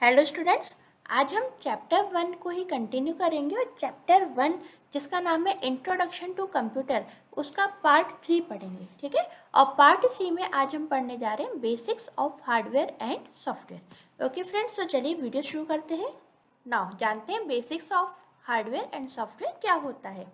Hello students, आज हम chapter 1 को ही कंटिन्यू करेंगे और चैप्टर 1 जिसका नाम है इंट्रोडक्शन टू कंप्यूटर, उसका पार्ट 3 पढ़ेंगे। ठीक है, और पार्ट 3 में आज हम पढ़ने जा रहे हैं basics of hardware and software. Okay friends, तो चलिए वीडियो शुरू करते हैं। नाउ जानते हैं basics of hardware and software क्या होता है।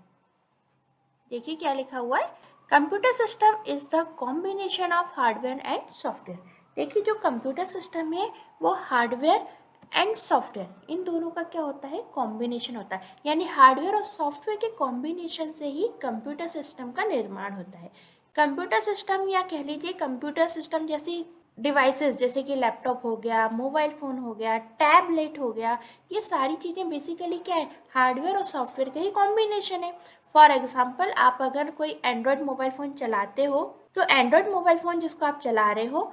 देखिए क्या लिखा हुआ है, computer system is the combination of hardware and software. देखिए जो कंप्यूटर सिस्टम है वो हार्डवेयर एंड सॉफ्टवेयर इन दोनों का क्या होता है, कॉम्बिनेशन होता है। यानी हार्डवेयर और सॉफ्टवेयर के कॉम्बिनेशन से ही कंप्यूटर सिस्टम का निर्माण होता है। कंप्यूटर सिस्टम या कह लीजिए कंप्यूटर सिस्टम जैसी डिवाइसेस जैसे कि लैपटॉप हो गया, मोबाइल फ़ोन हो गया, टैबलेट हो गया, ये सारी चीज़ें बेसिकली क्या है, हार्डवेयर और सॉफ्टवेयर का ही कॉम्बिनेशन है। फॉर एग्जाम्पल, आप अगर कोई एंड्रॉयड मोबाइल फ़ोन चलाते हो तो एंड्रॉयड मोबाइल फ़ोन जिसको आप चला रहे हो,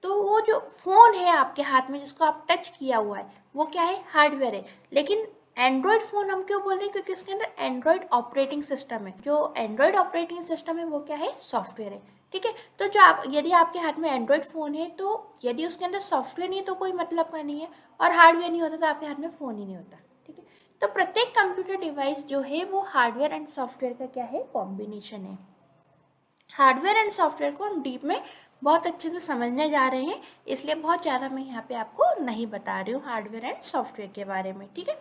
तो वो जो फ़ोन है आपके हाथ में जिसको आप टच किया हुआ है वो क्या है, हार्डवेयर है। लेकिन एंड्रॉयड फ़ोन हम क्यों बोल रहे हैं, क्योंकि उसके अंदर एंड्रॉयड ऑपरेटिंग सिस्टम है। जो एंड्रॉयड ऑपरेटिंग सिस्टम है वो क्या है, सॉफ्टवेयर है। ठीक है, तो जो आप यदि आपके हाथ में एंड्रॉयड फ़ोन है तो यदि उसके अंदर सॉफ्टवेयर नहीं है तो कोई मतलब का नहीं है, और हार्डवेयर नहीं होता तो आपके हाथ में फ़ोन ही नहीं होता। ठीक है, तो प्रत्येक कंप्यूटर डिवाइस जो है वो हार्डवेयर एंड सॉफ्टवेयर का क्या है, कॉम्बिनेशन है। हार्डवेयर एंड सॉफ्टवेयर को हम डीप में बहुत अच्छे से समझने जा रहे हैं, इसलिए बहुत ज़्यादा मैं यहाँ पे आपको नहीं बता रही हूँ हार्डवेयर एंड सॉफ्टवेयर के बारे में। ठीक है,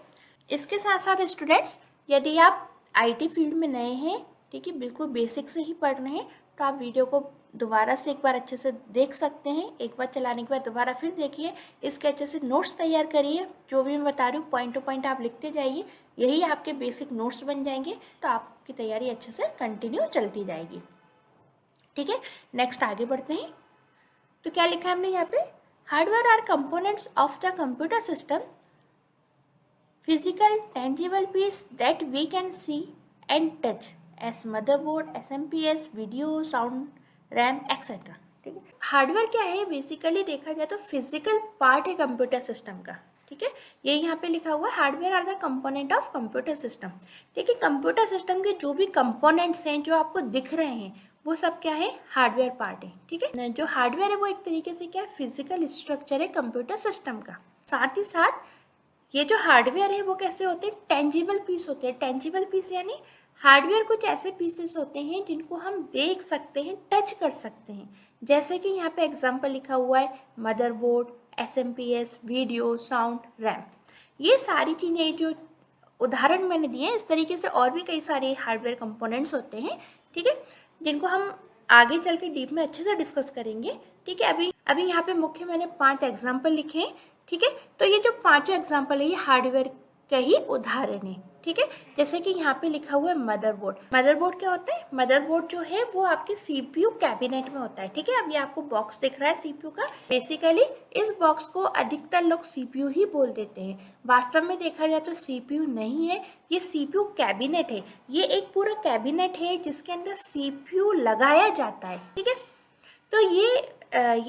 इसके साथ साथ स्टूडेंट्स, यदि आप आईटी फील्ड में नए हैं, ठीक है, बिल्कुल बेसिक से ही पढ़ रहे हैं, तो आप वीडियो को दोबारा से एक बार अच्छे से देख सकते हैं। एक बार चलाने के बाद दोबारा फिर देखिए, इसके अच्छे से नोट्स तैयार करिए। जो भी मैं बता रही हूँ पॉइंट टू पॉइंट आप लिखते जाइए, यही आपके बेसिक नोट्स बन जाएंगे, तो आपकी तैयारी अच्छे से कंटिन्यू चलती जाएगी। ठीक है, नेक्स्ट आगे बढ़ते हैं। तो क्या लिखा है हमने यहाँ पे, hardware are components of the computer system, physical tangible piece that we can see and touch as motherboard, SMPS, video, sound, RAM etcetera. ठीक है, हार्डवेयर क्या है, बेसिकली देखा जाए तो फिजिकल पार्ट है कंप्यूटर सिस्टम का। ठीक है, ये यहाँ पे लिखा हुआ है, hardware are the component of computer system. ठीक है, कंप्यूटर सिस्टम के जो भी कंपोनेंट्स हैं जो आपको दिख रहे हैं वो सब क्या है, हार्डवेयर पार्ट है। ठीक है, जो हार्डवेयर है वो एक तरीके से क्या है, फिजिकल स्ट्रक्चर है कंप्यूटर सिस्टम का। साथ ही साथ ये जो हार्डवेयर है वो कैसे होते हैं, टेंजिबल पीस होते हैं। टेंजिबल पीस यानी हार्डवेयर कुछ ऐसे पीसेस होते हैं जिनको हम देख सकते हैं, टच कर सकते हैं। जैसे कि यहाँ पे एग्जांपल लिखा हुआ है, motherboard, SMPS, video, sound, RAM. ये सारी चीज़ें जो उदाहरण मैंने दिए हैं, इस तरीके से और भी कई सारे हार्डवेयर कंपोनेंट्स होते हैं। ठीक है, जिनको हम आगे चल के डीप में अच्छे से डिस्कस करेंगे। ठीक है, अभी यहाँ पे मुख्य मैंने 5 एग्जाम्पल लिखे हैं। ठीक है, तो ये जो 5 एग्जाम्पल है ये हार्डवेयर का ही उदाहरण है। ठीक है, जैसे कि यहाँ पे लिखा हुआ है मदरबोर्ड। मदरबोर्ड क्या होता है, मदरबोर्ड जो है वो आपके सीपीयू कैबिनेट में होता है। ठीक है, अब ये आपको बॉक्स दिख रहा है सीपीयू का, बेसिकली इस बॉक्स को अधिकतर लोग सीपीयू ही बोल देते हैं। वास्तव में देखा जाए तो सीपीयू नहीं है, ये सीपीयू कैबिनेट है। ये एक पूरा कैबिनेट है जिसके अंदर सीपीयू लगाया जाता है। ठीक है, तो ये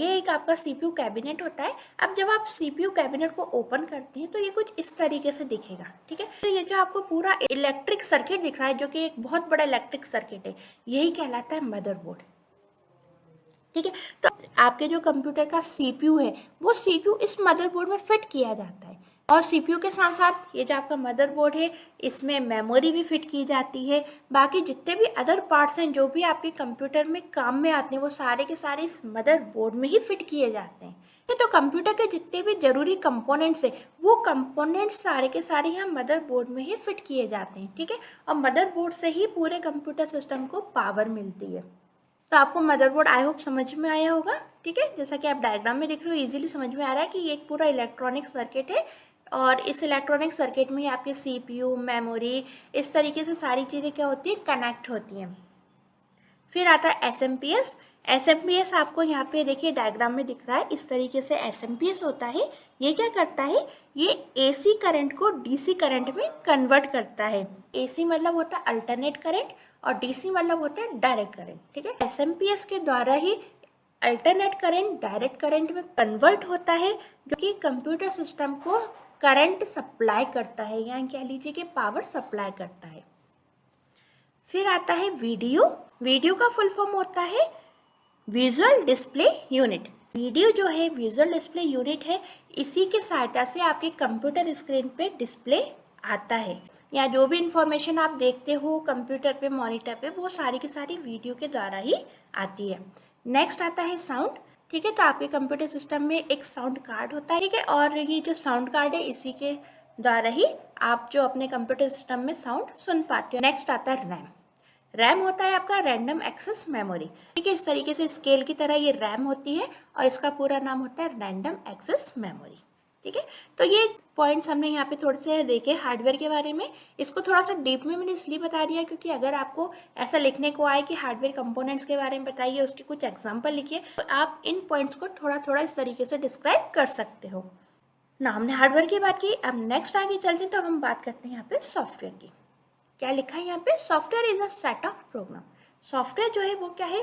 एक आपका सीपीयू कैबिनेट होता है। अब जब आप सीपीयू कैबिनेट को ओपन करते हैं तो ये कुछ इस तरीके से दिखेगा। ठीक है, तो ये जो आपको पूरा इलेक्ट्रिक सर्किट दिख रहा है, जो कि एक बहुत बड़ा इलेक्ट्रिक सर्किट है, यही कहलाता है मदरबोर्ड। ठीक है, तो आपके जो कंप्यूटर का सीपीयू है वो सीपीयू इस मदरबोर्ड में फिट किया जाता है। और सीपीयू के साथ साथ ये जो आपका मदरबोर्ड है इसमें मेमोरी भी फिट की जाती है। बाकी जितने भी अदर पार्ट्स हैं जो भी आपके कंप्यूटर में काम में आते हैं वो सारे के सारे इस मदरबोर्ड में ही फिट किए जाते हैं। तो कंप्यूटर के जितने भी जरूरी कंपोनेंट्स हैं वो कंपोनेंट्स सारे के सारे यहाँ मदरबोर्ड में ही फिट किए जाते हैं। ठीक है, और मदरबोर्ड से ही पूरे कंप्यूटर सिस्टम को पावर मिलती है। तो आपको मदरबोर्ड आई होप समझ में आया होगा। ठीक है, जैसा कि आप डायग्राम में देख रहे हो, इजीली समझ में आ रहा है कि ये एक पूरा इलेक्ट्रॉनिक सर्किट है, और इस इलेक्ट्रॉनिक सर्किट में ही आपके सीपीयू, मेमोरी, इस तरीके से सारी चीज़ें क्या होती है, कनेक्ट होती हैं। फिर आता है एसएमपीएस। एसएमपीएस आपको यहाँ पे देखिए डायग्राम में दिख रहा है, इस तरीके से एसएमपीएस होता है। ये क्या करता है, ये एसी करंट को डीसी करंट में कन्वर्ट करता है। एसी मतलब होता है अल्टरनेट करंट और डीसी मतलब होता है डायरेक्ट करंट। ठीक है, एसएमपीएस के द्वारा ही अल्टरनेट करंट डायरेक्ट करंट में कन्वर्ट होता है, जो कि कंप्यूटर सिस्टम को करंट सप्लाई करता है, या कह लीजिए कि पावर सप्लाई करता है। फिर आता है वीडियो। वीडियो का फुल फॉर्म होता है विजुअल डिस्प्ले यूनिट। वीडियो जो है विजुअल डिस्प्ले यूनिट है, इसी के सहायता से आपके कंप्यूटर स्क्रीन पे डिस्प्ले आता है, या जो भी इंफॉर्मेशन आप देखते हो कंप्यूटर पे, मॉनिटर पे, वो सारी की सारी वीडियो के द्वारा ही आती है। नेक्स्ट आता है साउंड। ठीक है, तो आपके कंप्यूटर सिस्टम में एक साउंड कार्ड होता है। ठीक है, और ये जो साउंड कार्ड है इसी के द्वारा ही आप जो अपने कंप्यूटर सिस्टम में साउंड सुन पाते हो। नेक्स्ट आता है रैम। रैम होता है आपका रैंडम एक्सेस मेमोरी। ठीक है, इस तरीके से स्केल की तरह ये रैम होती है और इसका पूरा नाम होता है रैंडम एक्सेस मेमोरी। ठीक है, तो ये पॉइंट्स हमने यहाँ पे थोड़े से देखे हार्डवेयर के बारे में। इसको थोड़ा सा डीप में मैंने इसलिए बता दिया क्योंकि अगर आपको ऐसा लिखने को आए कि हार्डवेयर कंपोनेंट्स के बारे में बताइए, उसके कुछ एग्जाम्पल लिखिए, तो आप इन पॉइंट्स को थोड़ा थोड़ा इस तरीके से डिस्क्राइब कर सकते हो ना। हमने हार्डवेयर की बात की, अब नेक्स्ट आगे चलते हैं तो हम बात करते हैं यहाँ पे सॉफ्टवेयर की। क्या लिखा है यहाँ पे? Software is a set of program. Software जो है वो क्या है?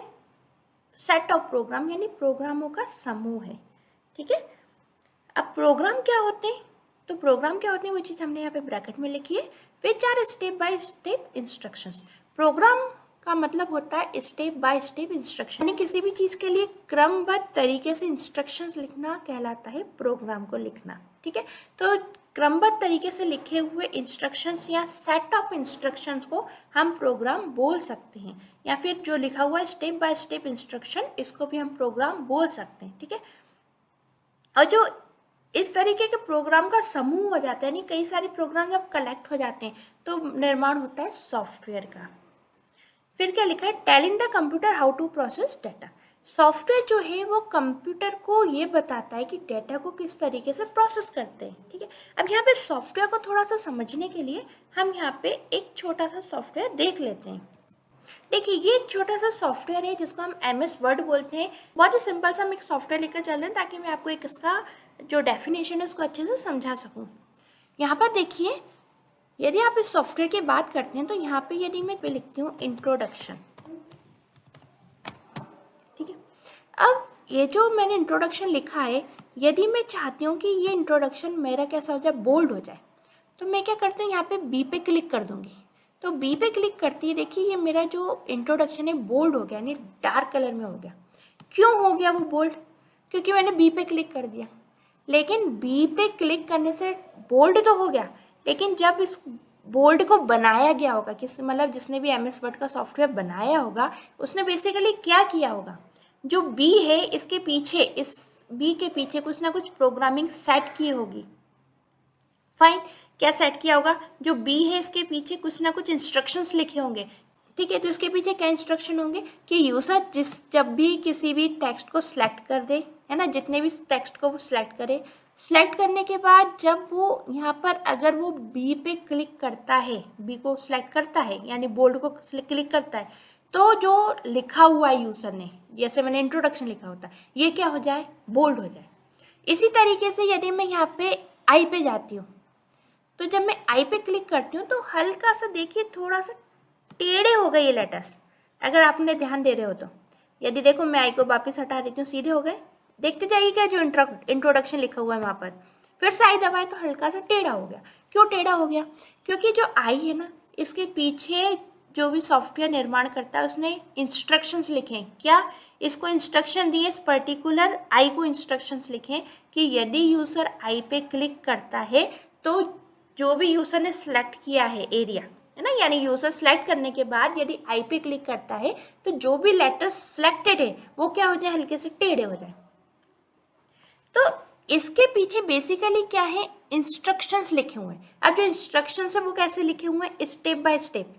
सेट ऑफ प्रोग्राम, यानी प्रोग्रामों का समूह है। ठीक है, अब प्रोग्राम क्या होते हैं? तो प्रोग्राम क्या होते हैं वो चीज़ हमने यहाँ पे ब्रैकेट में लिखी है, which are step by step instructions. Program का मतलब होता है स्टेप बाय स्टेप इंस्ट्रक्शन, यानी किसी भी चीज़ के लिए क्रमबद्ध तरीके से इंस्ट्रक्शंस लिखना कहलाता है प्रोग्राम को लिखना। ठीक है, तो क्रमबद्ध तरीके से लिखे हुए इंस्ट्रक्शंस या सेट ऑफ इंस्ट्रक्शंस को हम प्रोग्राम बोल सकते हैं, या फिर जो लिखा हुआ है स्टेप बाय स्टेप इंस्ट्रक्शन, इसको भी हम प्रोग्राम बोल सकते हैं। ठीक है, और जो इस तरीके के प्रोग्राम का समूह हो जाता है, यानी कई सारे प्रोग्राम जब कलेक्ट हो जाते हैं तो निर्माण होता है सॉफ्टवेयर का। फिर क्या लिखा है? Telling the computer how to process data. Software जो है वो कंप्यूटर को ये बताता है कि डेटा को किस तरीके से प्रोसेस करते हैं। ठीक है, अब यहाँ पे सॉफ्टवेयर को थोड़ा सा समझने के लिए हम यहाँ पे एक छोटा सा सॉफ्टवेयर देख लेते हैं। देखिए, ये एक छोटा सा सॉफ्टवेयर है जिसको हम MS वर्ड बोलते हैं। बहुत ही सिंपल सा हम एक सॉफ्टवेयर लेकर चल रहे हैं ताकि मैं आपको एक इसका जो डेफिनेशन है उसको अच्छे से समझा सकूं। यहाँ पर देखिए, यदि आप इस सॉफ्टवेयर की बात करते हैं तो यहाँ पे यदि मैं लिखती हूँ इंट्रोडक्शन। ठीक है, अब ये जो मैंने इंट्रोडक्शन लिखा है, यदि मैं चाहती हूँ कि ये इंट्रोडक्शन मेरा कैसा हो जाए, बोल्ड हो जाए, तो मैं क्या करती हूँ, यहाँ पे B पे क्लिक कर दूंगी। तो B पे क्लिक करती है, देखिए ये मेरा जो इंट्रोडक्शन है बोल्ड हो गया, यानी डार्क कलर में हो गया। क्यों हो गया वो बोल्ड? क्योंकि मैंने B पे क्लिक कर दिया। लेकिन B पे क्लिक करने से बोल्ड तो हो गया, लेकिन जब इस बोल्ड को बनाया गया होगा, किस मतलब जिसने भी MS वर्ड का सॉफ्टवेयर बनाया होगा उसने बेसिकली क्या किया होगा, जो B है इसके पीछे, इस B के पीछे कुछ ना कुछ प्रोग्रामिंग सेट की होगी। फाइन, क्या सेट किया होगा? जो B है इसके पीछे कुछ ना कुछ इंस्ट्रक्शंस लिखे होंगे। ठीक है, तो इसके पीछे क्या इंस्ट्रक्शन होंगे कि यूजर जब भी किसी भी टेक्स्ट को सिलेक्ट कर दे, है ना, जितने भी टेक्स्ट को वो सिलेक्ट करे, सिलेक्ट करने के बाद जब वो यहाँ पर अगर वो B पे क्लिक करता है, B को सिलेक्ट करता है यानी बोल्ड को क्लिक करता है, तो जो लिखा हुआ है यूजर ने, जैसे मैंने इंट्रोडक्शन लिखा होता है, ये क्या हो जाए, बोल्ड हो जाए। इसी तरीके से यदि मैं यहाँ पे I पे जाती हूँ, तो जब मैं I पे क्लिक करती हूँ तो हल्का सा देखिए थोड़ा सा टेढ़े हो गए ये लेटर्स, अगर आपने ध्यान दे रहे हो तो। यदि देखो मैं I को वापस हटा देती हूँ, सीधे हो गए। देखते जाइए क्या जो इंट्रोडक्शन लिखा हुआ है वहाँ पर, फिर से I दबाए तो हल्का सा टेढ़ा हो गया। क्यों टेढ़ा हो गया? क्योंकि जो I है ना, इसके पीछे जो भी सॉफ्टवेयर निर्माण करता है उसने इंस्ट्रक्शंस लिखे हैं। क्या? इसको इंस्ट्रक्शन दिए, इस पर्टिकुलर I को इंस्ट्रक्शंस लिखे कि यदि यूजर I पे क्लिक करता है तो जो भी यूजर ने सिलेक्ट किया है एरिया, है ना, यानी यूजर सिलेक्ट करने के बाद यदि I पे क्लिक करता है तो जो भी लेटर सिलेक्टेड है वो क्या हो जाए, हल्के से टेढ़े हो जाए। तो इसके पीछे बेसिकली क्या है, इंस्ट्रक्शंस लिखे हुए हैं। अब जो इंस्ट्रक्शंस है वो कैसे लिखे हुए हैं, स्टेप बाय स्टेप।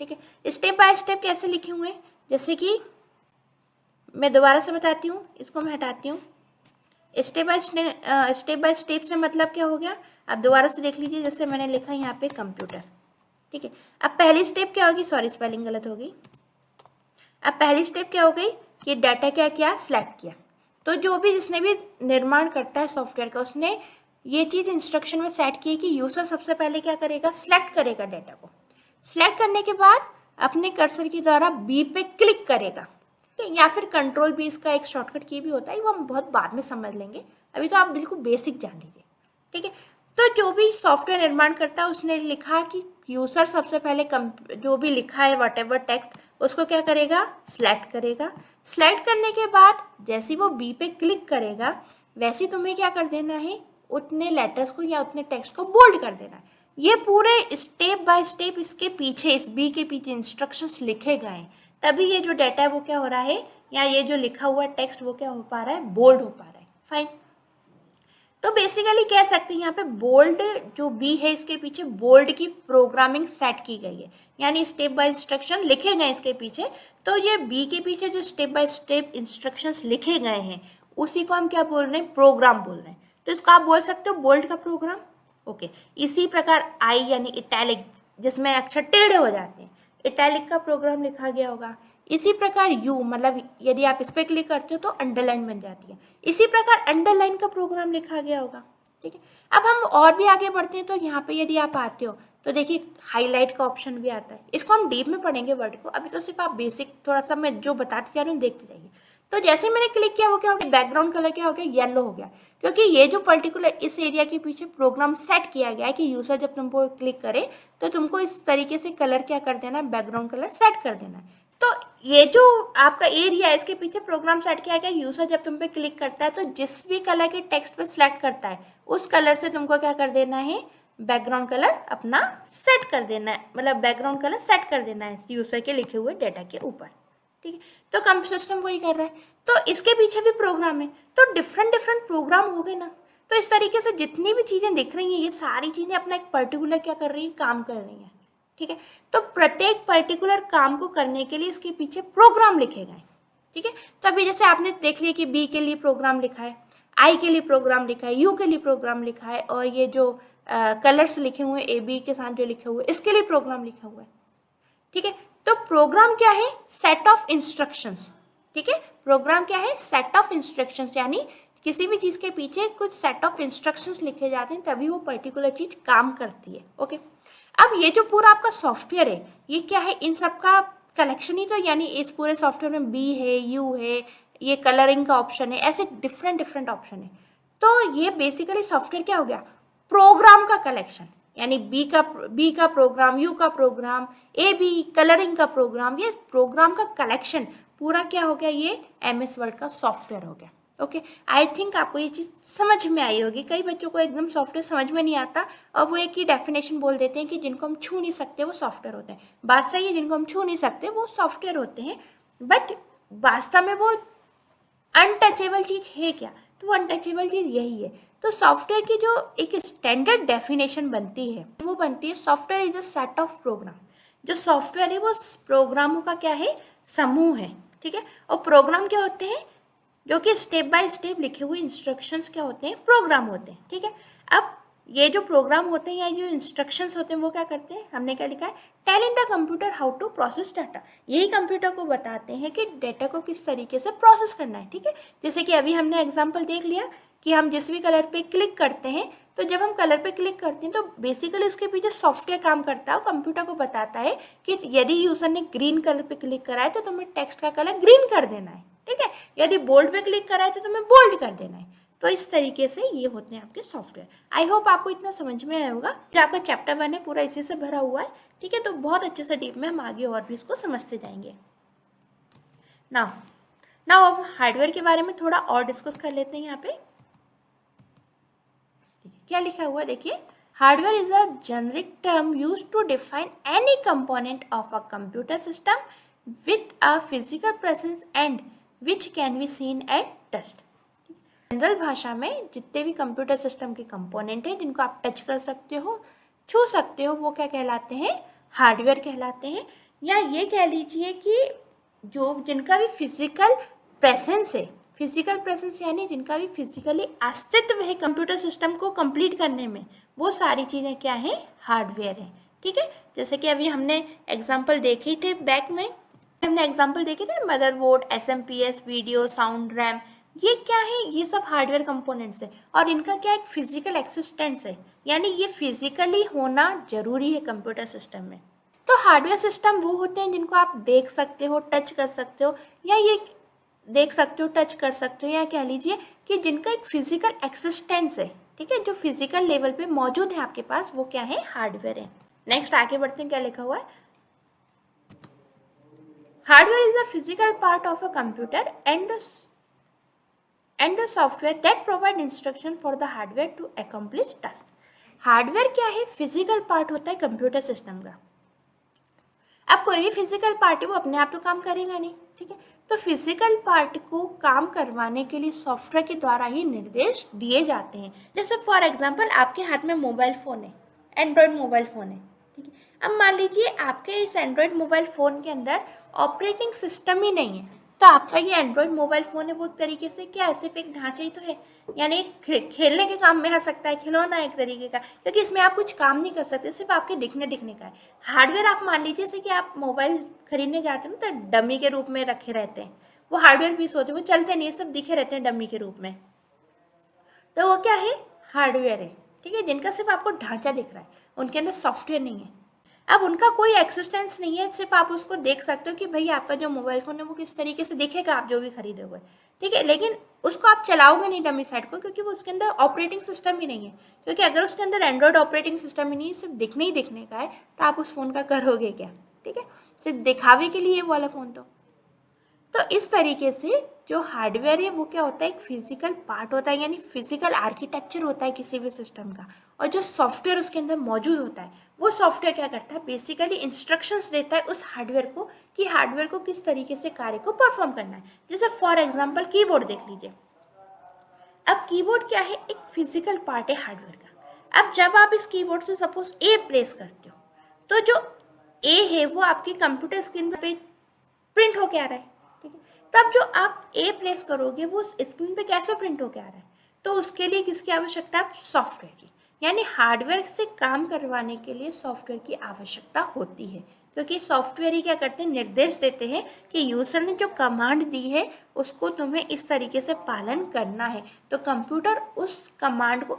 ठीक है, स्टेप बाय स्टेप कैसे लिखे हुए हैं, जैसे कि मैं दोबारा से बताती हूँ, इसको मैं हटाती हूँ। स्टेप बाय स्टेप से मतलब क्या हो गया, आप दोबारा से देख लीजिए। जैसे मैंने लिखा यहाँ पे कंप्यूटर। ठीक है, अब पहली स्टेप क्या होगी, सॉरी स्पेलिंग गलत हो गई। अब पहली स्टेप क्या हो गई कि डाटा क्या किया, सिलेक्ट किया। तो जो भी जिसने भी निर्माण करता है सॉफ्टवेयर का, उसने ये चीज़ इंस्ट्रक्शन में सेट की कि यूजर सबसे पहले क्या करेगा, सिलेक्ट करेगा डाटा को। सिलेक्ट करने के बाद अपने कर्सर के द्वारा B पे क्लिक करेगा, या फिर कंट्रोल B इसका एक शॉर्टकट की भी होता है, वो हम बहुत बाद में समझ लेंगे, अभी तो आप बिल्कुल बेसिक जान लीजिए। ठीक है, तो जो भी सॉफ्टवेयर निर्माण करता है उसने लिखा कि यूजर सबसे पहले जो भी लिखा है वट एवर टेक्स्ट उसको क्या करेगा, सिलेक्ट करेगा। सिलेक्ट करने के बाद जैसे ही वो बी पे क्लिक करेगा वैसे ही तुम्हें क्या कर देना है, उतने लेटर्स को या उतने टेक्स्ट को बोल्ड कर देना है। ये पूरे स्टेप बाय स्टेप इसके पीछे, इस बी के पीछे इंस्ट्रक्शंस लिखे गए हैं, तभी ये जो डाटा है वो क्या हो रहा है, या ये जो लिखा हुआ टेक्स्ट वो क्या हो पा रहा है, बोल्ड हो पा रहा है। फाइन। तो बेसिकली कह सकते हैं यहाँ पे बोल्ड जो बी है इसके पीछे बोल्ड की प्रोग्रामिंग सेट की गई है, यानी स्टेप बाय इंस्ट्रक्शन लिखे गए इसके पीछे। तो ये बी के पीछे जो स्टेप बाय स्टेप इंस्ट्रक्शंस लिखे गए हैं उसी को हम क्या बोल रहे हैं, प्रोग्राम बोल रहे हैं। तो इसको आप बोल सकते हो बोल्ड का प्रोग्राम। ओके, इसी प्रकार आई यानी इटैलिक, जिसमें अक्षर टेढ़े हो जाते हैं, इटैलिक का प्रोग्राम लिखा गया होगा। इसी प्रकार यू, मतलब यदि आप इस पर क्लिक करते हो तो अंडरलाइन बन जाती है, इसी प्रकार अंडरलाइन का प्रोग्राम लिखा गया होगा। ठीक है, अब हम और भी आगे बढ़ते हैं। तो यहाँ पे यदि आप आते हो तो देखिए हाईलाइट का ऑप्शन भी आता है, इसको हम डीप में पढ़ेंगे वर्ड को, अभी तो सिर्फ आप बेसिक थोड़ा सा मैं जो बताती जा रही हूँ देखते जाइए। तो जैसे मैंने क्लिक किया वो क्या हो गया, बैकग्राउंड कलर क्या हो गया, येलो हो गया, क्योंकि ये जो पर्टिकुलर इस एरिया के पीछे प्रोग्राम सेट किया गया है कि यूजर जब तुमको क्लिक करे तो तुमको इस तरीके से कलर क्या कर देना है, बैकग्राउंड कलर सेट कर देना है। तो ये जो आपका एरिया है इसके पीछे प्रोग्राम सेट किया गया, यूजर जब तुम पे क्लिक करता है तो जिस भी कलर के टेक्स्ट पे सिलेक्ट करता है उस कलर से तुमको क्या कर देना है, बैकग्राउंड कलर अपना सेट कर देना है, मतलब बैकग्राउंड कलर सेट कर देना है यूजर के लिखे हुए डेटा के ऊपर। ठीक है, तो कंप्यूटर सिस्टम वही कर रहा है। तो इसके पीछे भी प्रोग्राम है, तो डिफरेंट डिफरेंट प्रोग्राम हो गए ना। तो इस तरीके से जितनी भी चीजें दिख रही हैं ये सारी चीजें अपना एक पर्टिकुलर क्या कर रही हैं, काम कर रही हैं। ठीक है, तो प्रत्येक पर्टिकुलर काम को करने के लिए इसके पीछे प्रोग्राम लिखे गए। ठीक है, तो अभी जैसे आपने देख लिया कि बी के लिए प्रोग्राम लिखा है, आई के लिए प्रोग्राम लिखा है, यू के लिए प्रोग्राम लिखा है, और ये जो कलर्स लिखे हुए हैं ए बी के साथ जो लिखे हुए इसके लिए प्रोग्राम लिखा हुआ है। ठीक है, तो प्रोग्राम क्या है, सेट ऑफ इंस्ट्रक्शंस। ठीक है, प्रोग्राम क्या है, सेट ऑफ इंस्ट्रक्शंस, यानी किसी भी चीज के पीछे कुछ सेट ऑफ इंस्ट्रक्शंस लिखे जाते हैं तभी वो पर्टिकुलर चीज काम करती है। ओके, अब ये जो पूरा आपका सॉफ्टवेयर है ये क्या है, इन सब का कलेक्शन ही तो, यानी इस पूरे सॉफ्टवेयर में बी है, यू है, ये कलरिंग का ऑप्शन है, ऐसे डिफरेंट डिफरेंट ऑप्शन है। तो ये बेसिकली सॉफ्टवेयर क्या हो गया, प्रोग्राम का कलेक्शन, यानी बी का प्रोग्राम, यू का प्रोग्राम, ए बी कलरिंग का प्रोग्राम, ये प्रोग्राम का कलेक्शन पूरा क्या हो गया, ये MS वर्ड का सॉफ्टवेयर हो गया। ओके, आई थिंक आपको ये चीज़ समझ में आई होगी। कई बच्चों को एकदम सॉफ्टवेयर समझ में नहीं आता और वो एक ही डेफिनेशन बोल देते हैं कि जिनको हम छू नहीं सकते वो सॉफ्टवेयर होते हैं। बात सही है, जिनको हम छू नहीं सकते वो सॉफ्टवेयर होते हैं, बट वास्तव में वो अनटचेबल चीज़ है क्या, तो वो अनटचेबल चीज़ यही है। तो सॉफ्टवेयर की जो एक स्टैंडर्ड डेफिनेशन बनती है वो बनती है, software is a set of program. जो सॉफ्टवेयर है वो प्रोग्रामों का क्या है, समूह है। ठीक है, और प्रोग्राम क्या होते हैं, जो कि स्टेप बाय स्टेप लिखे हुए इंस्ट्रक्शंस क्या होते हैं, प्रोग्राम होते हैं। ठीक है, अब ये जो प्रोग्राम होते हैं या जो इंस्ट्रक्शंस होते हैं वो क्या करते हैं, हमने क्या लिखा है, telling the computer how to process data. यही कंप्यूटर को बताते हैं कि डाटा को किस तरीके से प्रोसेस करना है। ठीक है, जैसे कि अभी हमने एग्जाम्पल देख लिया कि हम जिस भी कलर पे क्लिक करते हैं, तो जब हम कलर पे क्लिक करते हैं तो बेसिकली उसके पीछे सॉफ्टवेयर काम करता है, कंप्यूटर को बताता है कि यदि यूजर ने ग्रीन कलर पे क्लिक करा है तो तुम्हें टेक्स्ट का कलर ग्रीन कर देना है। ठीक है, यदि बोल्ड पे क्लिक करा है तो तुम्हें बोल्ड कर देना है। तो इस तरीके से ये होते हैं आपके सॉफ्टवेयर। आई होप आपको इतना समझ में आया होगा। जो आपका चैप्टर 1 है पूरा इसी से भरा हुआ है। ठीक है, तो बहुत अच्छे से डीप में हम आगे और भी इसको समझते जाएंगे। नाउ अब हार्डवेयर के बारे में थोड़ा और डिस्कस कर लेते हैं। यहाँ पे क्या लिखा हुआ है देखिए, hardware is a generic term use to define any component of a computer system with a physical presence and which can be seen and touched. General भाषा में जितने भी कंप्यूटर सिस्टम के कंपोनेंट हैं जिनको आप टच कर सकते हो, छू सकते हो, वो क्या कहलाते हैं, हार्डवेयर कहलाते हैं। या ये कह लीजिए कि जो जिनका भी फिजिकल प्रेजेंस है, फिजिकल प्रेजेंस यानी जिनका भी फिजिकली अस्तित्व है कंप्यूटर सिस्टम को कंप्लीट करने में, वो सारी चीज़ें क्या है, हार्डवेयर है। ठीक है, जैसे कि अभी हमने एग्जाम्पल देखे थे बैक में, हमने एग्जाम्पल देखे थे motherboard, SMPS, video, sound, RAM, ये क्या है, ये सब हार्डवेयर कंपोनेंट्स है और इनका क्या एक फिजिकल एक्सिस्टेंस है, यानी ये फिजिकली होना जरूरी है कंप्यूटर सिस्टम में। तो हार्डवेयर सिस्टम वो होते हैं जिनको आप देख सकते हो, टच कर सकते हो, या ये देख सकते हो, टच कर सकते हो, या कह लीजिए कि जिनका एक फिजिकल एक्सिस्टेंस है। ठीक है, जो फिजिकल लेवल पे मौजूद है आपके पास, वो क्या है, हार्डवेयर है। नेक्स्ट आगे बढ़ते हैं, क्या लिखा हुआ है, hardware is a physical part of a computer and the software that provide instruction for the hardware to accomplish task. Hardware क्या है? फिजिकल पार्ट होता है कंप्यूटर सिस्टम का। अब कोई भी फिजिकल पार्ट है वो अपने आप तो काम करेगा नहीं, ठीक है। तो फिजिकल पार्ट को काम करवाने के लिए सॉफ्टवेयर के द्वारा ही निर्देश दिए जाते हैं। जैसे फॉर एग्जांपल आपके हाथ में मोबाइल फ़ोन है, एंड्रॉयड मोबाइल फ़ोन है, ठीक है। अब मान लीजिए आपके इस एंड्रॉयड मोबाइल फ़ोन के अंदर ऑपरेटिंग सिस्टम ही नहीं है, तो आपका ये एंड्रॉयड मोबाइल फ़ोन है वो एक तरीके से क्या है, सिर्फ एक ढांचा ही तो है, यानी खेलने के काम में आ सकता है, खिलौना एक तरीके का, क्योंकि इसमें आप कुछ काम नहीं कर सकते, सिर्फ आपके दिखने का है। हार्डवेयर आप मान लीजिए जैसे कि आप मोबाइल खरीदने जाते हैं ना, तो डमी के रूप में रखे रहते हैं, वो हार्डवेयर पीस होते हैं, वो चलते नहीं, सब दिखे रहते हैं डमी के रूप में, तो वो क्या है? हार्डवेयर है, ठीक है, जिनका सिर्फ आपको ढांचा दिख रहा है, उनके अंदर सॉफ्टवेयर नहीं है। अब उनका कोई एक्सिस्टेंस नहीं है, सिर्फ आप उसको देख सकते हो कि भाई आपका जो मोबाइल फ़ोन है वो किस तरीके से दिखेगा, आप जो भी खरीदे हुए, ठीक है, लेकिन उसको आप चलाओगे नहीं डमी साइड को, क्योंकि वो उसके अंदर ऑपरेटिंग सिस्टम ही नहीं है, क्योंकि अगर उसके अंदर एंड्रॉयड ऑपरेटिंग सिस्टम ही नहीं है, सिर्फ दिखने ही दिखने का है, तो आप उस फ़ोन का करोगे क्या, ठीक है, सिर्फ दिखावे के लिए वो वाला फ़ोन। तो इस तरीके से जो हार्डवेयर है वो क्या होता है? एक फिजिकल पार्ट होता है, यानी फिजिकल आर्किटेक्चर होता है किसी भी सिस्टम का, और जो सॉफ्टवेयर उसके अंदर मौजूद होता है वो सॉफ्टवेयर क्या करता है? बेसिकली इंस्ट्रक्शंस देता है उस हार्डवेयर को कि हार्डवेयर को किस तरीके से कार्य को परफॉर्म करना है। जैसे फॉर एग्जाम्पल कीबोर्ड देख लीजिए। अब कीबोर्ड क्या है? एक फिजिकल पार्ट है हार्डवेयर का। अब जब आप इस कीबोर्ड से सपोज ए प्रेस करते हो, तो जो ए है वो आपकी कंप्यूटर स्क्रीन पे प्रिंट होके आ रहा है, ठीक है। तब जो आप ए प्रेस करोगे वो स्क्रीन पे कैसे प्रिंट होके आ रहा है? तो उसके लिए किसकी आवश्यकता है? सॉफ्टवेयर की, यानी हार्डवेयर से काम करवाने के लिए सॉफ्टवेयर की आवश्यकता होती है, क्योंकि सॉफ्टवेयर ही क्या करते हैं? निर्देश देते हैं कि यूजर ने जो कमांड दी है उसको तुम्हें इस तरीके से पालन करना है, तो कंप्यूटर उस कमांड को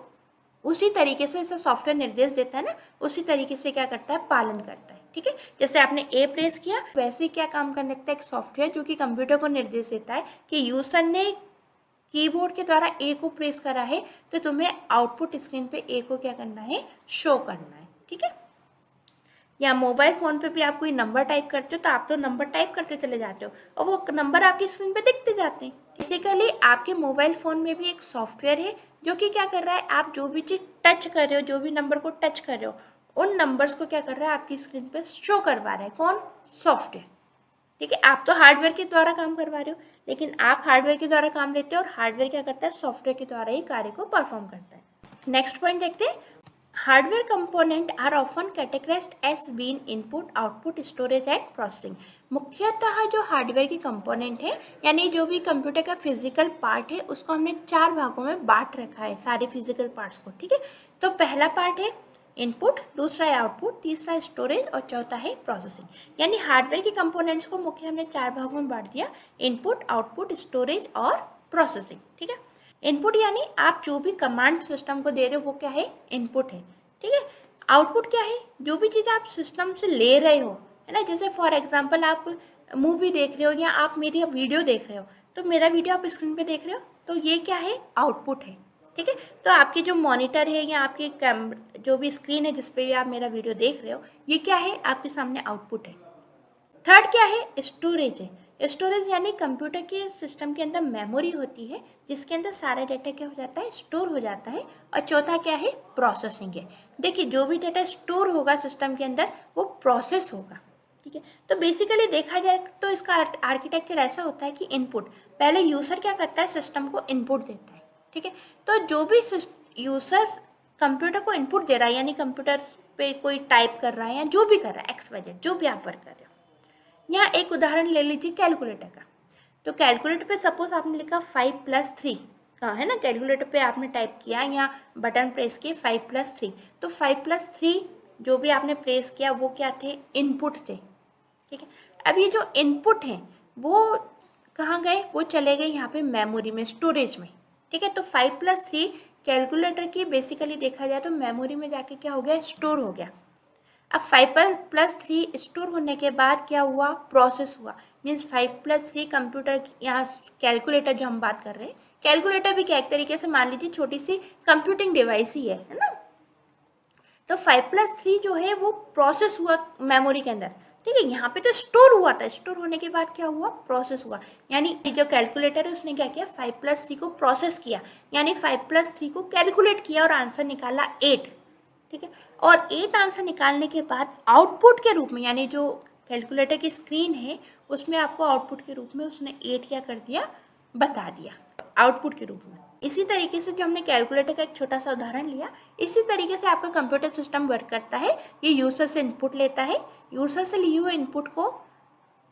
उसी तरीके से, जैसे सॉफ्टवेयर निर्देश देता है ना, उसी तरीके से क्या करता है? पालन करता है, ठीक है। जैसे आपने ए प्रेस किया, वैसे ही क्या काम करने लगता है? एक सॉफ्टवेयर जो कि कंप्यूटर को निर्देश देता है कि यूजर ने कीबोर्ड के द्वारा ए को प्रेस करा है, तो तुम्हें आउटपुट स्क्रीन पे ए को क्या करना है? शो करना है, ठीक है। या मोबाइल फ़ोन पे भी आप कोई नंबर टाइप करते हो, तो आप तो नंबर टाइप करते चले जाते हो और वो नंबर आपकी स्क्रीन पे दिखते जाते हैं। बेसिकली आपके मोबाइल फ़ोन में भी एक सॉफ्टवेयर है जो कि क्या कर रहा है? आप जो भी चीज़ टच कर रहे हो, जो भी नंबर को टच कर रहे हो, उन नंबर्स को क्या कर रहा है? आपकी स्क्रीन पर शो करवा रहा है। कौन? सॉफ्टवेयर, ठीक है। आप तो हार्डवेयर के द्वारा काम करवा रहे हो, लेकिन आप हार्डवेयर के द्वारा काम लेते हो और हार्डवेयर क्या करता है? सॉफ्टवेयर के द्वारा ही कार्य को परफॉर्म करता है। नेक्स्ट पॉइंट देखते हैं। Hardware component are often categorised as being input, output, storage and processing. मुख्यतः जो हार्डवेयर की कंपोनेंट है, यानी जो भी कंप्यूटर का फिजिकल पार्ट है, उसको हमने 4 भागों में बांट रखा है, सारे फिजिकल पार्ट्स को, ठीक है। तो पहला पार्ट है इनपुट, दूसरा है आउटपुट, तीसरा स्टोरेज और चौथा है प्रोसेसिंग। यानी हार्डवेयर के कंपोनेंट्स को मुख्य हमने 4 भागों में बांट दिया, इनपुट, आउटपुट, स्टोरेज और प्रोसेसिंग, ठीक है। इनपुट यानी आप जो भी कमांड सिस्टम को दे रहे हो वो क्या है? इनपुट है, ठीक है। आउटपुट क्या है? जो भी चीज़ आप सिस्टम से ले रहे हो, है ना। जैसे फॉर एग्जांपल आप मूवी देख रहे हो या आप मेरी वीडियो देख रहे हो, तो मेरा वीडियो आप स्क्रीन पे देख रहे हो, तो ये क्या है? आउटपुट है, ठीक है। तो आपकी जो मॉनिटर है या आपकी जो भी स्क्रीन है जिस पे भी आप मेरा वीडियो देख रहे हो, ये क्या है? आपके सामने आउटपुट है। थर्ड क्या है? स्टोरेज है। स्टोरेज यानी कंप्यूटर के सिस्टम के अंदर मेमोरी होती है जिसके अंदर सारा डाटा क्या हो जाता है? स्टोर हो जाता है। और चौथा क्या है? प्रोसेसिंग है। देखिए जो भी डाटा स्टोर होगा सिस्टम के अंदर वो प्रोसेस होगा, ठीक है। तो बेसिकली देखा जाए तो इसका आर्किटेक्चर ऐसा होता है कि इनपुट, पहले यूजर क्या करता है? सिस्टम को इनपुट देता है, ठीक है। तो जो भी यूजर कंप्यूटर को इनपुट दे रहा है, यानी कंप्यूटर पे कोई टाइप कर रहा है या जो भी कर रहा है, एक्स वाई जेड जो भी आप वर्क कर रहे हो। यहाँ एक उदाहरण ले लीजिए कैलकुलेटर का। तो कैलकुलेटर पे सपोज आपने लिखा 5+3 का, है ना। कैलकुलेटर पे आपने टाइप किया या बटन प्रेस किए 5+3, तो 5+3 जो भी आपने प्रेस किया वो क्या थे? इनपुट थे, ठीक है। अब ये जो इनपुट हैं वो कहाँ गए? वो चले गए यहाँ पे मेमोरी में, स्टोरेज में, ठीक है। तो 5+3 कैलकुलेटर की बेसिकली देखा जाए तो मेमोरी में जाके क्या हो गया? स्टोर हो गया। अब 5+3 स्टोर होने के बाद क्या हुआ? प्रोसेस हुआ। मीन्स 5+3 कंप्यूटर, यहाँ कैलकुलेटर जो हम बात कर रहे हैं, कैलकुलेटर भी क्या एक तरीके से मान लीजिए छोटी सी कंप्यूटिंग डिवाइस ही है ना। तो 5+3 जो है वो प्रोसेस हुआ मेमोरी के अंदर, ठीक है। यहाँ पे तो स्टोर हुआ था, स्टोर होने के बाद क्या हुआ, प्रोसेस हुआ, यानी जो कैलकुलेटर है उसने क्या किया, 5+3 को प्रोसेस किया, यानी 5+3 को कैलकुलेट किया और आंसर निकाला 8, ठीक है। और 8 आंसर निकालने के बाद आउटपुट के रूप में, यानी जो कैलकुलेटर की स्क्रीन है उसमें आपको आउटपुट के रूप में उसने 8 क्या कर दिया, बता दिया आउटपुट के रूप में। इसी तरीके से जो हमने कैलकुलेटर का एक छोटा सा उदाहरण लिया, इसी तरीके से आपका कंप्यूटर सिस्टम वर्क करता है। ये यूजर से इनपुट लेता है, यूजर से लिए हुए इनपुट को